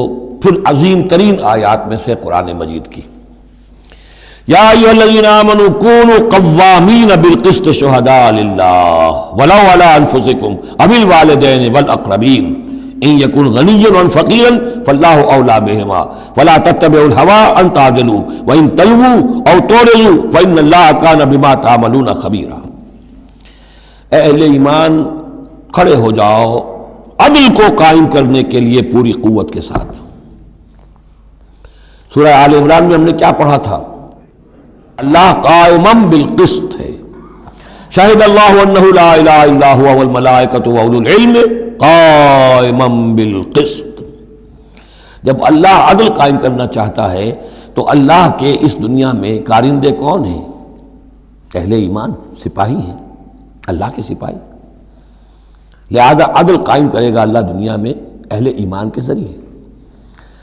پھر عظیم ترین آیات میں سے قرآن مجید کی، یا ایھا الذین آمنوا کونوا قوامین بالقسط شہداء للہ ولو علی انفسکم او الوالدین والاقربین ان یکن غنیا و فقیرا فاللہ اولی بہما فلا تتبعوا الہوی ان تعدلوا وان تلووا او تعرضوا فان اللہ کان بما تعملون خبیرا۔ اے اہل ایمان کھڑے ہو جاؤ عدل کو قائم کرنے کے لیے پوری قوت کے ساتھ۔ سورہ آل عمران میں ہم نے کیا پڑھا تھا؟ اللہ قائما بالقسط ہے، شہد اللہ انہ لا الہ الا هو والملائکۃ واولو العلم قائما بالقسط۔ جب اللہ عدل قائم کرنا چاہتا ہے تو اللہ کے اس دنیا میں کارندے کون ہیں؟ اہل ایمان، سپاہی ہیں، اللہ کے سپاہی، لہذا عدل قائم کرے گا اللہ دنیا میں اہل ایمان کے ذریعے۔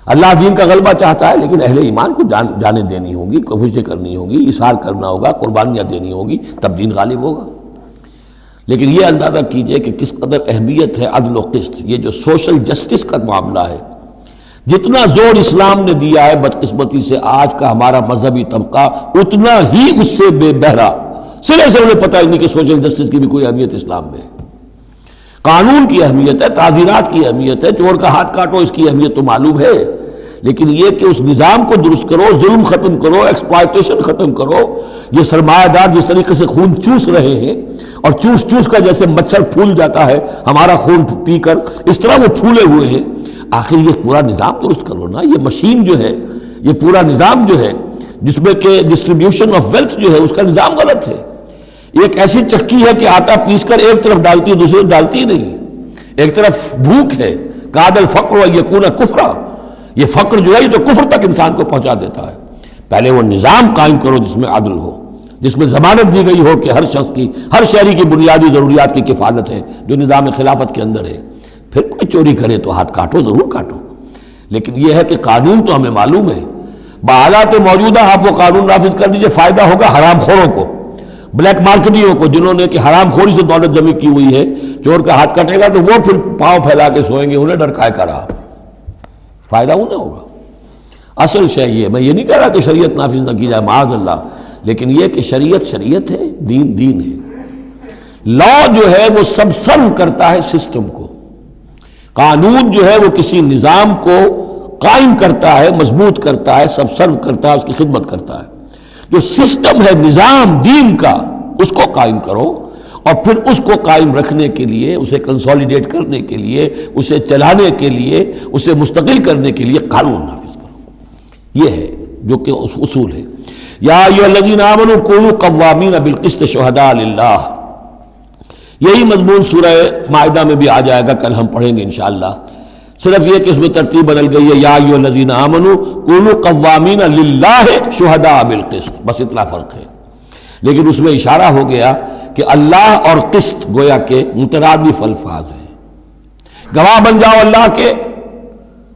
اللہ دین کا غلبہ چاہتا ہے لیکن اہل ایمان کو جانیں دینی ہوگی، کوششیں کرنی ہوگی، اثار کرنا ہوگا، قربانیاں دینی ہوگی، تب دین غالب ہوگا۔ لیکن یہ اندازہ کیجئے کہ کس قدر اہمیت ہے عدل و قسط، یہ جو سوشل جسٹس کا معاملہ ہے، جتنا زور اسلام نے دیا ہے، بدقسمتی سے آج کا ہمارا مذہبی طبقہ اتنا ہی اس سے بے بہرا، سرے سے انہیں پتہ ہی نہیں کہ سوشل جسٹس کی بھی کوئی اہمیت اسلام میں ہے۔ قانون کی اہمیت ہے، تعزیرات کی اہمیت ہے، چور کا ہاتھ کاٹو اس کی اہمیت تو معلوم ہے، لیکن یہ کہ اس نظام کو درست کرو، ظلم ختم کرو، ایکسپلائٹیشن ختم کرو۔ یہ سرمایہ دار جس طریقے سے خون چوس رہے ہیں، اور چوس چوس کا جیسے مچھر پھول جاتا ہے ہمارا خون پی کر، اس طرح وہ پھولے ہوئے ہیں، آخر یہ پورا نظام درست کرو نا۔ یہ مشین جو ہے، یہ پورا نظام جو ہے جس میں کہ ڈسٹریبیوشن آف ویلتھ جو ہے اس کا نظام غلط ہے۔ ایک ایسی چکی ہے کہ آٹا پیس کر ایک طرف ڈالتی ہے، دوسری طرف ڈالتی ہی نہیں، ایک طرف بھوک ہے، کاد الفقر ان یکون کفرا، یہ فقر جو ہے یہ تو کفر تک انسان کو پہنچا دیتا ہے۔ پہلے وہ نظام قائم کرو جس میں عدل ہو، جس میں ضمانت دی گئی ہو کہ ہر شخص کی، ہر شہری کی بنیادی ضروریات کی کفالت ہے، جو نظام خلافت کے اندر ہے۔ پھر کوئی چوری کرے تو ہاتھ کاٹو، ضرور کاٹو، لیکن یہ ہے کہ قانون تو ہمیں معلوم ہے، بحالات موجودہ آپ وہ قانون نافذ کر دیجئے، فائدہ ہوگا حرام خوروں کو، بلیک مارکیٹیوں کو، جنہوں نے کہ حرام خوری سے دولت جمع کی ہوئی ہے۔ چور کا ہاتھ کٹے گا تو وہ پھر پاؤں پھیلا کے سوئیں گے، انہیں ڈر کائے کا رہا، فائدہ انہیں ہوگا۔ اصل شے یہ، میں یہ نہیں کہہ رہا کہ شریعت نافذ نہ کی جائے معاذ اللہ، لیکن یہ کہ شریعت شریعت ہے، دین دین ہے۔ لا جو ہے وہ سب سرو کرتا ہے سسٹم کو، قانون جو ہے وہ کسی نظام کو قائم کرتا ہے، مضبوط کرتا ہے، سب سرو کرتا ہے، اس کی خدمت کرتا ہے۔ جو سسٹم ہے نظام دین کا اس کو قائم کرو، اور پھر اس کو قائم رکھنے کے لیے، اسے کنسولیڈیٹ کرنے کے لیے، اسے چلانے کے لیے، اسے مستقل کرنے کے لیے قانون نافذ کرو۔ یہ ہے جو کہ اصول ہے۔ یا ایھا الذین آمنوا کونوا قوامین بالقسط شہداء للہ، یہی مضمون سورہ مائدہ میں بھی آ جائے گا، کل ہم پڑھیں گے انشاءاللہ۔ صرف یہ کہ اس میں ترتیب بدل گئی ہے، یا ایھا الذین آمنوا کونوا قوامین للہ شہداء بالقسط، بس اتنا فرق ہے۔ لیکن اس میں اشارہ ہو گیا کہ اللہ اور قسط گویا کہ مترادف الفاظ ہیں۔ گواہ بن جاؤ اللہ کے،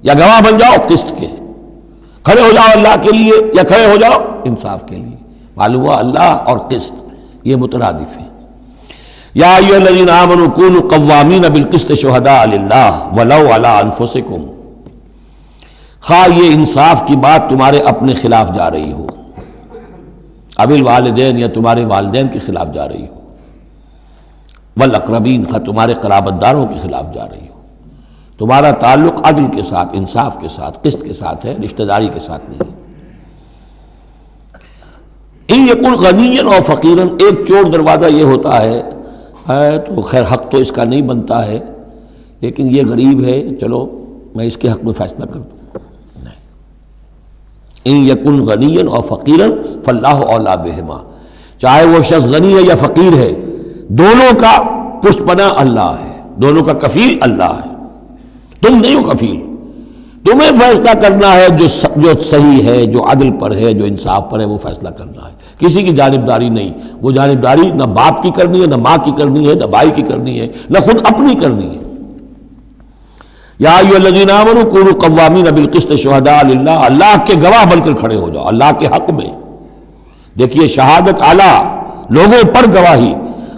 یا گواہ بن جاؤ قسط کے، کھڑے ہو جاؤ اللہ کے لیے یا کھڑے ہو جاؤ انصاف کے لیے۔ معلوم ہوا اللہ اور قسط یہ مترادف ہیں۔ یا ایھا الذین آمنوا کونوا قوامین بالقسط شہداء للہ ولو علی انفسکم، خواہ یہ انصاف کی بات تمہارے اپنے خلاف جا رہی ہو، اوی الوالدین یا تمہارے والدین کے خلاف جا رہی ہو، والاقربین خواہ تمہارے قرابت داروں کے خلاف جا رہی ہو۔ تمہارا تعلق عدل کے ساتھ، انصاف کے ساتھ، قسط کے ساتھ ہے، رشتہ داری کے ساتھ نہیں۔ ان یکن غنیا اور فقیرا، ایک چور دروازہ یہ ہوتا ہے تو خیر حق تو اس کا نہیں بنتا ہے، لیکن یہ غریب ہے، چلو میں اس کے حق میں فیصلہ کر دوں۔ ان یکن غنیا اور فقیرا فاللہ اولیٰ بہما، چاہے وہ شخص غنی ہے یا فقیر ہے، دونوں کا پشت پناہ اللہ ہے، دونوں کا کفیل اللہ ہے، تم نہیں ہو کفیل۔ تمہیں فیصلہ کرنا ہے جو صحیح ہے، جو عدل پر ہے، جو انصاف پر ہے، وہ فیصلہ کرنا ہے، کسی کی جانبداری نہیں۔ وہ جانبداری نہ باپ کی کرنی ہے، نہ ماں کی کرنی ہے، نہ بھائی کی کرنی ہے، نہ خود اپنی کرنی ہے۔ یا ایھا الذین آمنوا کونوا قوامین بالقسط شہداء للہ، اللہ کے گواہ بن کر کھڑے ہو جاؤ اللہ کے حق میں۔ دیکھیے شہادت اعلیٰ، لوگوں پر گواہی،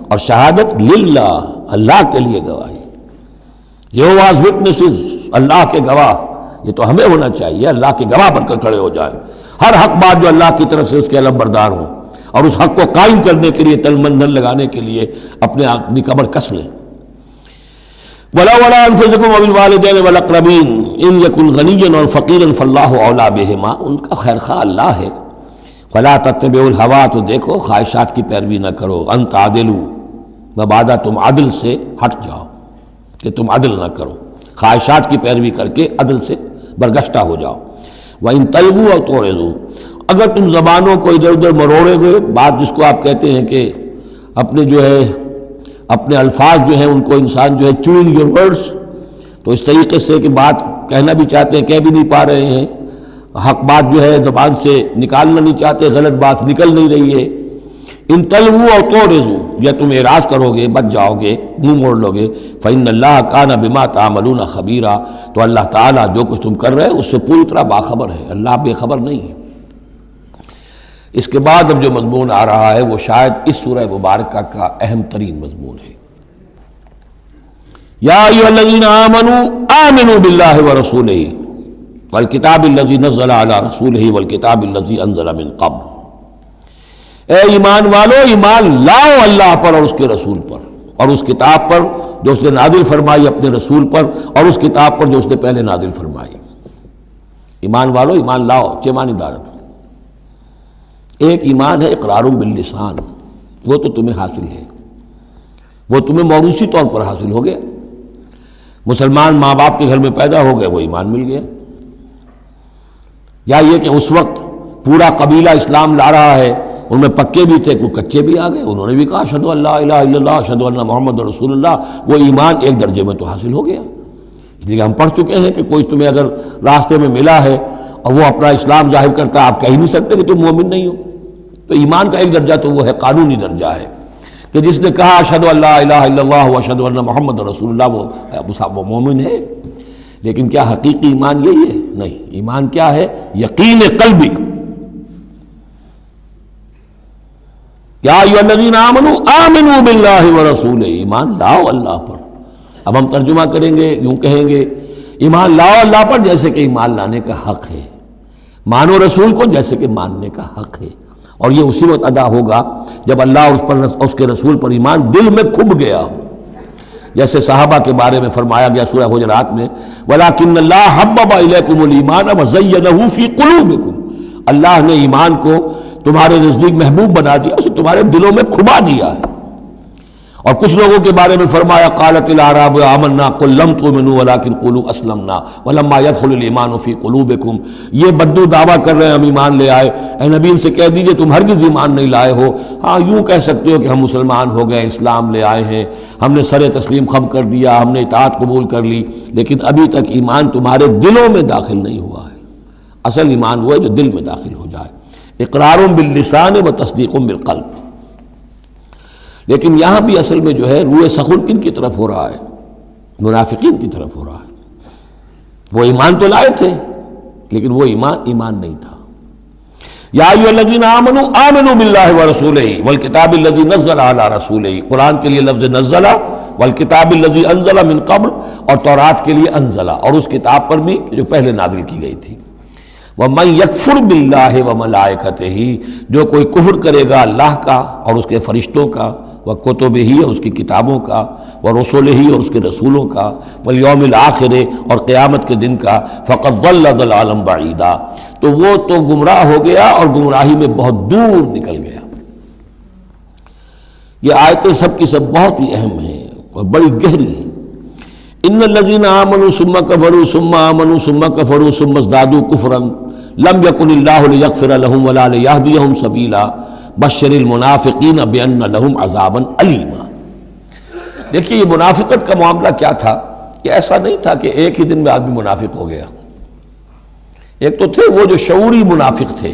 اور شہادت للہ، اللہ کے لیے گواہی۔ یہوہاز وٹنسز، اللہ کے گواہ، یہ تو ہمیں ہونا چاہیے، اللہ کے گواہ بن کر کھڑے ہو جائیں، ہر حق بات جو اللہ کی طرف سے اس کے علمبردار ہوں، اور اس حق کو قائم کرنے کے لیے تن من دھن لگانے کے لیے اپنی کمر کس لیں۔ وَلَوْ عَلَىٰ أَنفُسِكُمْ وَبِالْوَالِدَيْنِ وَالْأَقْرَبِينَ إِن يَكُنْ غَنِيًّا أَوْ فَقِيرًا فَاللَّهُ أَوْلَىٰ بِهِمَا، ان کا خیر خواہ اللہ ہے۔ فَلَا تَتَّبِعُوا الْهَوَىٰ، تو دیکھو خواہشات کی پیروی نہ کرو، أَن تَعْدِلُوا، مبادا تم عدل سے ہٹ جاؤ، کہ تم عدل نہ کرو، خواہشات کی پیروی کر کے عدل سے برگشتہ ہو جاؤ۔ وَإِن تَلْوُوا أَوْ تُعْرِضُوا، اگر تم زبانوں کو ادھر ادھر مروڑے گے، بات جس کو آپ کہتے ہیں کہ اپنے جو ہے اپنے الفاظ جو ہیں ان کو انسان جو ہے چوئنگ یور ورڈز، تو اس طریقے سے کہ بات کہنا بھی چاہتے ہیں کہہ بھی نہیں پا رہے ہیں، حق بات جو ہے زبان سے نکالنا نہیں چاہتے، غلط بات نکل نہیں رہی ہے۔ ان تلووا او تعرضوا، یا تم اعراض کرو گے، بچ جاؤ گے، منہ موڑ لو گے، فإن اللہ کان بما تعملون خبیرا، تو اللہ تعالیٰ جو کچھ تم کر رہے ہیں اس سے پوری طرح باخبر ہے، اللہ بے خبر نہیں ہے۔ اس کے بعد اب جو مضمون آ رہا ہے وہ شاید اس سورہ مبارکہ کا اہم ترین مضمون ہے۔ یا ایھا الذین آمنوا آمنوا باللہ ورسولہ والکتاب الذی نزل علی رسولہ والکتاب الذی انزل من قبل، اے ایمان والو ایمان لاؤ اللہ پر اور اس کے رسول پر، اور اس کتاب پر جو اس نے نازل فرمائی اپنے رسول پر، اور اس کتاب پر جو اس نے پہلے نازل فرمائی۔ ایمان والو ایمان لاؤ، چھ معنی دارت۔ ایک ایمان ہے اقرار باللسان، وہ تو تمہیں حاصل ہے، وہ تمہیں موروثی طور پر حاصل ہو گیا، مسلمان ماں باپ کے گھر میں پیدا ہو گئے، وہ ایمان مل گیا۔ یا یہ کہ اس وقت پورا قبیلہ اسلام لا رہا ہے، ان میں پکے بھی تھے، کوئی کچے بھی آ گئے، انہوں نے بھی کہا اشہد ان لا الہ الا اللہ اشہد ان محمد رسول اللہ، وہ ایمان ایک درجے میں تو حاصل ہو گیا۔ اس لیے ہم پڑھ چکے ہیں کہ کوئی تمہیں اگر راستے میں ملا ہے اور وہ اپنا اسلام ظاہر کرتا ہے، آپ کہہ نہیں سکتے کہ تم مومن نہیں ہو۔ تو ایمان کا ایک درجہ تو وہ ہے، قانونی درجہ ہے، کہ جس نے کہا اشہد ان لا الہ الا اللہ واشہد ان محمد رسول اللہ، وہ مومن ہے۔ لیکن کیا حقیقی ایمان یہی ہے؟ نہیں، ایمان کیا ہے؟ یقین قلبی۔ یا ایھا الذین آمنوا آمنوا باللہ ورسولہ، ایمان لاؤ اللہ پر۔ اب ہم ترجمہ کریں گے، یوں کہیں گے ایمان لاؤ اللہ پر جیسے کہ ایمان لانے کا حق ہے، مانو رسول کو جیسے کہ ماننے کا حق ہے، اور یہ اسی وقت ادا ہوگا جب اللہ اس کے رسول پر ایمان دل میں کھب گیا ہو، جیسے صحابہ کے بارے میں فرمایا گیا سورہ حجرات میں وَلَٰكِنَّ اللَّهَ حَبَّبَ إِلَيْكُمُ الْإِيمَانَ وَزَيَّنَهُ فِي قُلُوبِكُمْ، اللہ نے ایمان کو تمہارے نزدیک محبوب بنا دیا، اسے تمہارے دلوں میں کھبا دیا ہے۔ اور کچھ لوگوں کے بارے میں فرمایا قالت الاعراب آمنا قل لم تؤمنوا ولکن قولوا اسلمنا ولما يدخل الايمان في قلوبكم، یہ بدو دعویٰ کر رہے ہیں ہم ایمان لے آئے۔ اے نبی ان سے کہہ دیجئے تم ہرگز ایمان نہیں لائے ہو، ہاں یوں کہہ سکتے ہو کہ ہم مسلمان ہو گئے، اسلام لے آئے ہیں، ہم نے سر تسلیم خم کر دیا، ہم نے اطاعت قبول کر لی، لیکن ابھی تک ایمان تمہارے دلوں میں داخل نہیں ہوا ہے۔ اصل ایمان وہ ہے جو دل میں داخل ہو جائے، اقرار باللسان و تصدیق بالقلب۔ لیکن یہاں بھی اصل میں جو ہے روئے سخن کن کی طرف ہو رہا ہے؟ منافقین کی طرف ہو رہا ہے۔ وہ ایمان تو لائے تھے لیکن وہ ایمان نہیں تھا۔ یا ایھا الذین آمنوا آمنوا باللہ ورسولہ والکتاب الذی نزل علی رسولہ، قرآن کے لیے لفظ نزل، والکتاب الذی انزل من قبل، اور تورات کے لیے انزل، اور اس کتاب پر بھی جو پہلے نازل کی گئی تھی۔ وَمَن يَكْفُرْ بِاللَّهِ وَمَلَائِكَتِهِ، جو کوئی کفر کرے گا اللہ کا اور اس کے فرشتوں کا، وَكُتُبِهِ اور اس کی کتابوں کا، وَرُسُلِهِ اور اس کے رسولوں کا، وَالْيَوْمِ الْآخِرِ اور قیامت کے دن کا، فَقَدْ ضَلَّ ضَلَالًا بَعِيدًا، تو وہ تو گمراہ ہو گیا اور گمراہی میں بہت دور نکل گیا۔ یہ آیتیں سب کی سب بہت ہی اہم ہیں اور بڑی گہری ہیں۔ ان الذین آمنوا ثم کفروا ثم آمنوا ثم کفروا ثم ازدادوا کفرا لم یکن اللہ لیغفر لهم ولا لیہدیہم سبیلا بشر المنافقین بان لهم عذابا الیما۔ دیکھیے یہ منافقت کا معاملہ کیا تھا؟ یہ ایسا نہیں تھا کہ ایک ہی دن میں آدمی منافق ہو گیا۔ ایک تو تھے وہ جو شعوری منافق تھے،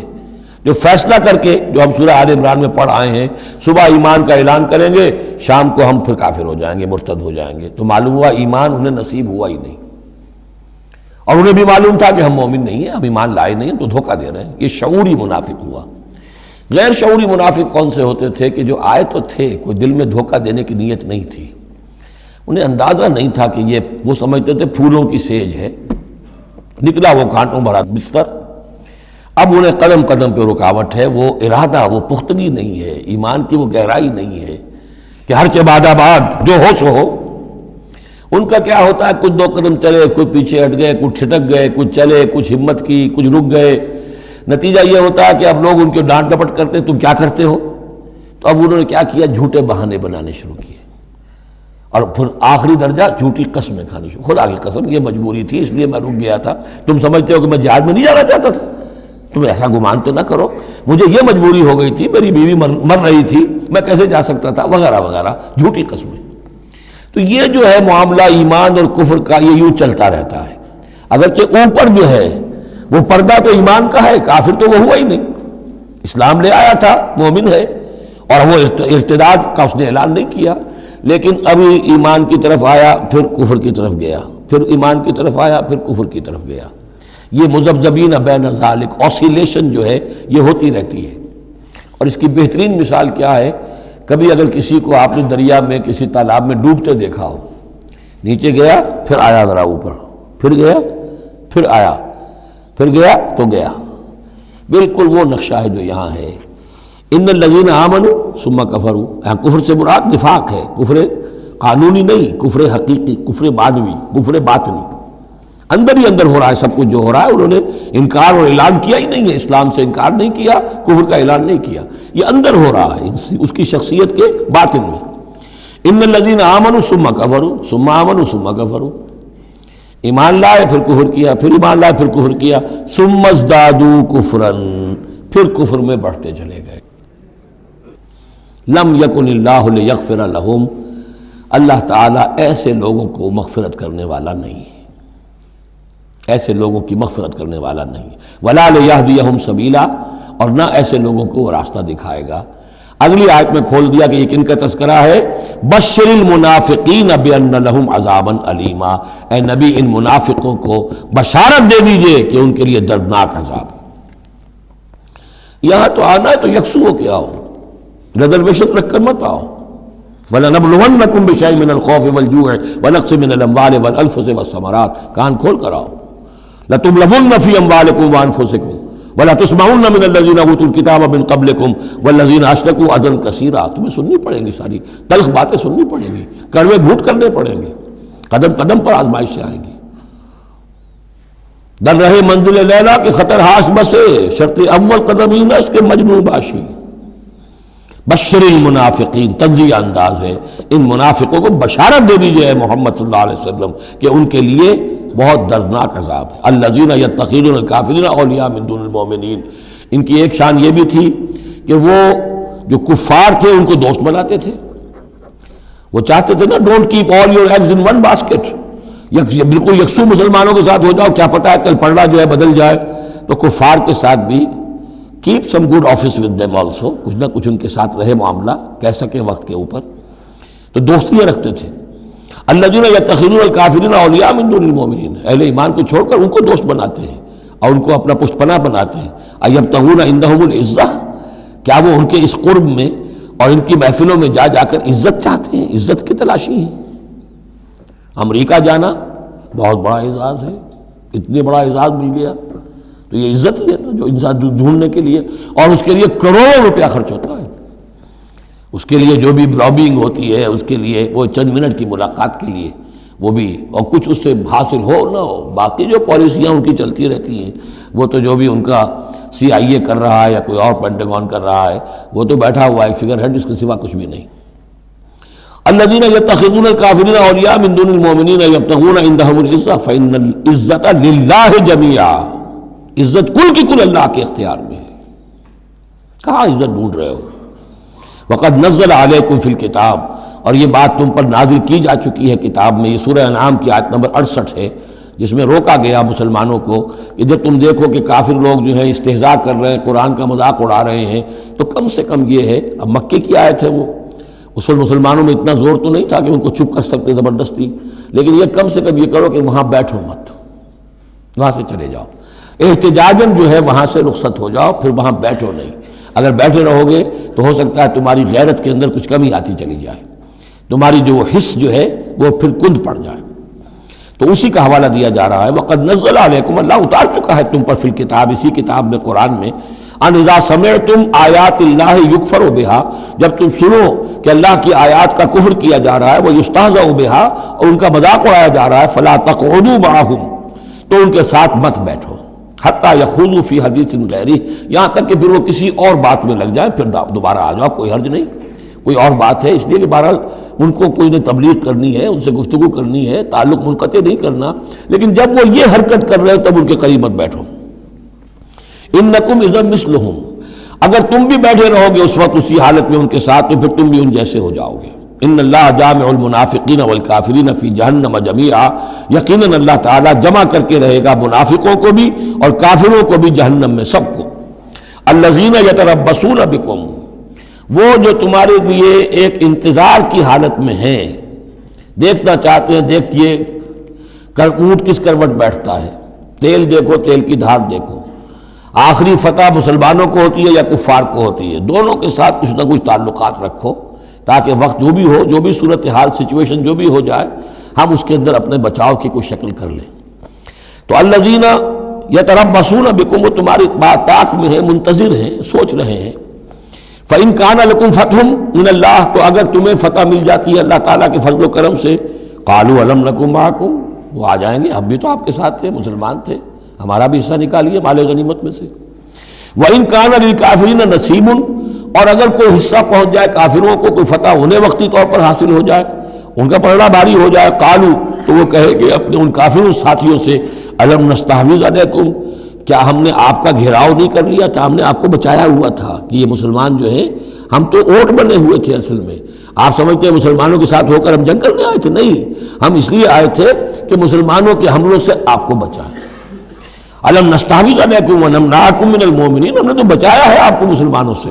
جو فیصلہ کر کے، جو ہم سورہ آل عمران میں پڑھ آئے ہیں، صبح ایمان کا اعلان کریں گے، شام کو ہم پھر کافر ہو جائیں گے، مرتد ہو جائیں گے، تو معلوم ہوا ایمان انہیں نصیب ہوا ہی نہیں، اور انہیں بھی معلوم تھا کہ ہم مومن نہیں ہیں، ہم ایمان لائے نہیں ہیں، تو دھوکہ دے رہے ہیں۔ یہ شعوری منافق ہوا۔ غیر شعوری منافق کون سے ہوتے تھے؟ کہ جو آئے تو تھے، کوئی دل میں دھوکہ دینے کی نیت نہیں تھی، انہیں اندازہ نہیں تھا کہ یہ، وہ سمجھتے تھے پھولوں کی سیج ہے، نکلا وہ کانٹوں بھرا بستر۔ اب انہیں قدم قدم پہ رکاوٹ ہے، وہ ارادہ، وہ پختگی نہیں ہے، ایمان کی وہ گہرائی نہیں ہے کہ ہر کے بعد آباد جو ہو سو ہو۔ ان کا کیا ہوتا ہے، کچھ دو قدم چلے، کچھ پیچھے ہٹ گئے، کچھ چھٹک گئے، کچھ چلے، کچھ ہمت کی، کچھ رک گئے۔ نتیجہ یہ ہوتا ہے کہ اب لوگ ان کے ڈانٹ ڈپٹ کرتے، تم کیا کرتے ہو؟ تو اب انہوں نے کیا کیا، جھوٹے بہانے بنانے شروع کیے، اور پھر آخری درجہ جھوٹی قسمیں کھانی شروع۔ خدا کی قسم یہ مجبوری تھی، اس لیے میں رک گیا تھا، تم سمجھتے ہو کہ میں جہاد میں نہیں جانا چاہتا تھا، تم ایسا گمان تو نہ کرو، مجھے یہ مجبوری ہو گئی تھی، میری بیوی مر رہی تھی، میں کیسے جا سکتا تھا، وغیرہ وغیرہ، جھوٹی قسمیں۔ تو یہ جو ہے معاملہ ایمان اور کفر کا، یہ یوں چلتا رہتا ہے۔ اگرچہ اوپر جو ہے وہ پردہ تو ایمان کا ہے، کافر تو وہ ہوا ہی نہیں، اسلام لے آیا تھا، مومن ہے، اور وہ ارتداد کا اس نے اعلان نہیں کیا، لیکن ابھی ایمان کی طرف آیا، پھر کفر کی طرف گیا، پھر ایمان کی طرف آیا، پھر کفر کی طرف گیا۔ یہ مذبذبین بین ذالک، اوسیلیشن جو ہے یہ ہوتی رہتی ہے۔ اور اس کی بہترین مثال کیا ہے، کبھی اگر کسی کو آپ نے دریا میں، کسی تالاب میں ڈوبتے دیکھا ہو، نیچے گیا پھر آیا ذرا اوپر، پھر گیا پھر آیا، پھر گیا تو گیا، بالکل وہ نقشہ ہے جو یہاں ہے۔ ان الذین آمنوا ثم کفروا، یہاں کفر سے مراد نفاق ہے، کفر قانونی نہیں، کفر حقیقی، کفر معنوی، کفر باطنی، اندر ہی اندر ہو رہا ہے سب کچھ جو ہو رہا ہے۔ انہوں نے انکار اور اعلان کیا ہی نہیں ہے، اسلام سے انکار نہیں کیا، کفر کا اعلان نہیں کیا، یہ اندر ہو رہا ہے اس کی شخصیت کے باطن میں۔ ان الذین آمنوا ثم کفروا ثم آمنوا ثم کفروا، ایمان لائے پھر کفر کیا، پھر ایمان لائے پھر کفر کیا، ثم ازدادوا کفرا، پھر کفر میں بڑھتے چلے گئے۔ لم یکن اللہ لیغفر لہم، اللہ تعالیٰ ایسے لوگوں کو مغفرت کرنے والا نہیں ہے، ایسے لوگوں کی مغفرت کرنے والا نہیں، ولا لیہدیہم سبیلا، اور نہ ایسے لوگوں کو وہ راستہ دکھائے گا۔ اگلی آیت میں کھول دیا کہ یہ کن کا تذکرہ ہے، بشر المنافقین بان لہم عذابا علیما، اے نبی ان منافقوں کو بشارت دے دیجئے کہ ان کے لیے دردناک عذاب۔ یہاں تو آنا ہے تو یکسو ہو کے آؤ، ریزرویشن رکھ کر مت آؤ۔ وَلَنَبْلُوَنَّكُمْ بِشَيْءٍ مِّنَ الْخَوْفِ وَالْجُوعِ وَنَقْصٍ مِّنَ الْأَمْوَالِ وَالْأَنفُسِ وَالثَّمَرَاتِ، کان کھول کر آؤ۔ لَتُبْلَوُنَّ فِي أَمْوَالِكُمْ وَأَنفُسِكُمْ وَلَتُسْمَعُنَّ مِنَ الَّذِينَ أُوتُوا الْكِتَابَ مِن قَبْلِكُمْ وَالَّذِينَ أَشْرَكُوا أَذًى كَثِيرًا، تمہیں سننی پڑیں گی، ساری تلخ باتیں سننی پڑیں گی، کڑوے گھونٹ کرنے پڑیں گے، قدم قدم پر آزمائشیں آئیں گی۔ در رہے منزل لیلا کے خطر ہاس بسے، شرط اول قدم ہی نس کے مجنون باشی۔ بشر المنافقین، تنزیہ انداز ہے، ان منافقوں کو بشارت دے دیجئے محمد صلی اللہ علیہ وسلم کہ ان کے لیے بہت دردناک عذاب ہے۔ الذین یتخذون الکافرین اولیاء من دون المؤمنین، ان کی ایک شان یہ بھی تھی کہ وہ جو کفار تھے ان کو دوست بناتے تھے۔ وہ چاہتے تھے نا don't keep all your eggs in one basket, بالکل یکسو مسلمانوں کے ساتھ ہو جاؤ، کیا پتہ ہے کل پلڑا جو ہے بدل جائے۔ تو کفار کے ساتھ بھی keep some good office with them also, کچھ نہ کچھ ان کے ساتھ رہے معاملہ، کہہ سکیں وقت کے اوپر، تو دوستیاں رکھتے تھے۔ الذین یتخذون الکافرین اولیاء من دون المؤمنین، اہل ایمان کو چھوڑ کر ان کو دوست بناتے ہیں اور ان کو اپنا پشت پناہ بناتے ہیں۔ ایبتغون عندہم العزہ، کیا وہ ان کے اس قرب میں اور ان کی محفلوں میں جا جا کر عزت چاہتے ہیں، عزت کی تلاشی ہیں۔ امریکہ جانا بہت بڑا اعزاز ہے، اتنی بڑا اعزاز مل گیا تو یہ عزت ہی ہے نا جو انسان ڈھونڈنے کے لیے، اور اس کے لیے کروڑوں روپیہ خرچ ہوتا ہے، اس کے لیے جو بھی لابینگ ہوتی ہے، اس کے لیے وہ چند منٹ کی ملاقات کے لیے وہ بھی، اور کچھ اس سے حاصل ہو نہ ہو، باقی جو پالیسیاں ان کی چلتی رہتی ہیں وہ تو جو بھی ان کا CIA کر رہا ہے یا کوئی اور پینٹاگون کر رہا ہے وہ تو بیٹھا ہوا ہے ایک فگر ہیڈ، اس کے سوا کچھ بھی نہیں۔ الذین یتخذون الکافرین اولیاء من دون المؤمنین یبتغون عندہم العزہ فإن العزۃ للہ جمیعا، عزت کل کی کل اللہ کے اختیار میں ہے۔ کہاں عزت ڈھونڈ رہے ہو؟ وقد نزل علیکم فی الکتاب، اور یہ بات تم پر نازل کی جا چکی ہے کتاب میں، یہ سورہ انعام کی آیت نمبر 68 ہے، جس میں روکا گیا مسلمانوں کو کہ جب تم دیکھو کہ کافر لوگ جو ہیں استہزاء کر رہے ہیں، قرآن کا مذاق اڑا رہے ہیں، تو کم سے کم یہ ہے، اب مکے کی آیت ہے وہ، اس وقت مسلمانوں میں اتنا زور تو نہیں تھا کہ ان کو چپ کر سکتے زبردستی، لیکن یہ کم سے کم یہ کرو کہ وہاں بیٹھو مت، وہاں سے چلے جاؤ، احتجاجاً جو ہے وہاں سے رخصت ہو جاؤ، پھر وہاں بیٹھو نہیں۔ اگر بیٹھے رہو گے تو ہو سکتا ہے تمہاری غیرت کے اندر کچھ کمی آتی چلی جائے، تمہاری جو حس جو ہے وہ پھر کند پڑ جائے۔ تو اسی کا حوالہ دیا جا رہا ہے، وقد نزل علیکم، اللہ اتار چکا ہے تم پر فی الکتاب، اسی کتاب میں قرآن میں، ان اذا سمعتم آیات اللہ یکفر بہا، جب تم سنو کہ اللہ کی آیات کا کفر کیا جا رہا ہے، وہ یستہزأ بہا، اور ان کا مذاق اڑایا جا رہا ہے، فلا تقعدوا معہم، تو ان کے ساتھ مت بیٹھو، حتی یخوضوا فی حدیث غیرہ، یہاں تک کہ پھر وہ کسی اور بات میں لگ جائے، پھر دوبارہ آ جاؤ، کوئی حرج نہیں، کوئی اور بات ہے، اس لیے کہ بہرحال ان کو کوئی نے تبلیغ کرنی ہے، ان سے گفتگو کرنی ہے، تعلق منقطع نہیں کرنا، لیکن جب وہ یہ حرکت کر رہے ہو تب ان کے قریب مت بیٹھو۔ انکم اذا مثلہم، اگر تم بھی بیٹھے رہو گے اس وقت اسی حالت میں ان کے ساتھ تو پھر تم بھی ان جیسے ہو جاؤ گے۔ ان اللہ جامع المنافقین والکافرین فی جہنم جمیعا، یقیناً اللہ تعالیٰ جمع کر کے رہے گا منافقوں کو بھی اور کافروں کو بھی جہنم میں، سب کو۔ الذین یتربصون بکم، وہ جو تمہارے لیے ایک انتظار کی حالت میں ہیں، دیکھنا چاہتے ہیں، دیکھیے اونٹ کس کروٹ بیٹھتا ہے، تیل دیکھو، تیل کی دھار دیکھو، آخری فتح مسلمانوں کو ہوتی ہے یا کفار کو ہوتی ہے، دونوں کے ساتھ کچھ نہ کچھ تعلقات رکھو تاکہ وقت جو بھی ہو، جو بھی صورتحال سچویشن جو بھی ہو جائے، ہم اس کے اندر اپنے بچاؤ کی کوئی شکل کر لیں۔ تو الذین یتربصون بکم، وہ تمہاری بات طاق میں ہیں، منتظر ہیں، سوچ رہے ہیں۔ فَإِن كَانَ لَكُمْ فَتْحٌ مِّنَ اللَّهِ، تو اگر تمہیں فتح مل جاتی ہے اللہ تعالیٰ کے فضل و کرم سے، قَالُوا أَلَمْ نَكُن مَّعَكُمْ، وہ آ جائیں گے، ہم بھی تو آپ کے ساتھ تھے، مسلمان تھے، ہمارا بھی حصہ نکالیے مال غنیمت میں سے۔ وَإِن كَانَ لِلْكَافِرِينَ نَصِيبٌ، اور اگر کوئی حصہ پہنچ جائے کافروں کو، کوئی فتح انہیں وقتی طور پر حاصل ہو جائے، ان کا پلڑا بھاری ہو جائے، قالوا، تو وہ کہے کہ اپنے ان کافروں ساتھیوں سے، أَلَمْ نَسْتَحْوِذْ عَلَيْكُمْ، کیا ہم نے آپ کا گھیراؤ نہیں کر لیا تھا، ہم نے آپ کو بچایا ہوا تھا کہ یہ مسلمان جو ہیں، ہم تو اوٹ بنے ہوئے تھے اصل میں، آپ سمجھتے ہیں مسلمانوں کے ساتھ ہو کر ہم جنگ کرنے آئے تھے، نہیں، ہم اس لیے آئے تھے کہ مسلمانوں کے حملوں سے آپ کو بچائیں۔ أَلَمْ نَسْتَحْوِذْ عَلَيْكُمْ وَنَمْنَعْكُمْ مِنَ الْمُؤْمِنِينَ، ہم نے تو بچایا ہے آپ کو مسلمانوں سے۔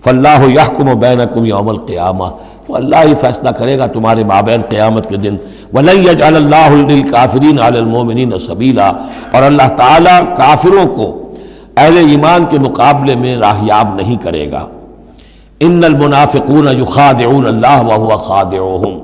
فَاللَّهُ يَحْكُمُ بَيْنَكُمْ يَوْمَ الْقِيَامَةِ، تو اللہ ہی فیصلہ کرے گا تمہارے مابین قیامت کے دن۔ وَلَن يَجْعَلَ اللَّهُ لِلْكَافِرِينَ عَلَى الْمُؤْمِنِينَ سَبِيلًا، اور اللہ تعالیٰ کافروں کو اہل ایمان کے مقابلے میں راہیاب نہیں کرے گا۔ ان المنافقون یخادعون اللہ وهو خادعهم،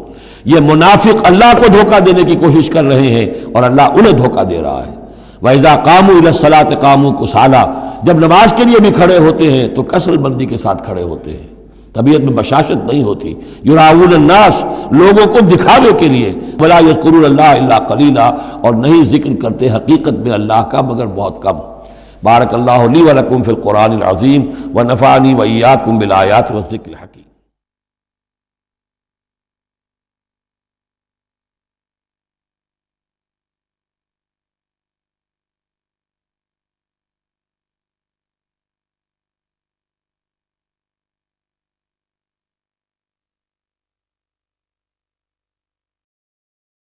یہ منافق اللہ کو دھوکہ دینے کی کوشش کر رہے ہیں اور اللہ انہیں دھوکہ دے رہا ہے۔ وَإِذَا قَامُوا إِلَى الصَّلَاةِ قَامُوا كُسَالَىٰ، جب نماز کے لیے بھی کھڑے ہوتے ہیں تو کسل بندی کے ساتھ کھڑے ہوتے ہیں، طبیعت میں بشاشت نہیں ہوتی. یراؤون الناس، لوگوں کو دکھاوے کے لیے. ولا یذکرون اللہ الا قلیلا، اور نہیں ذکر کرتے حقیقت میں اللہ کا مگر بہت کم. بارک اللہ لی ولکم فی القرآن العظیم ونفعنی وإیاکم بالآیات والذکر الحکیم.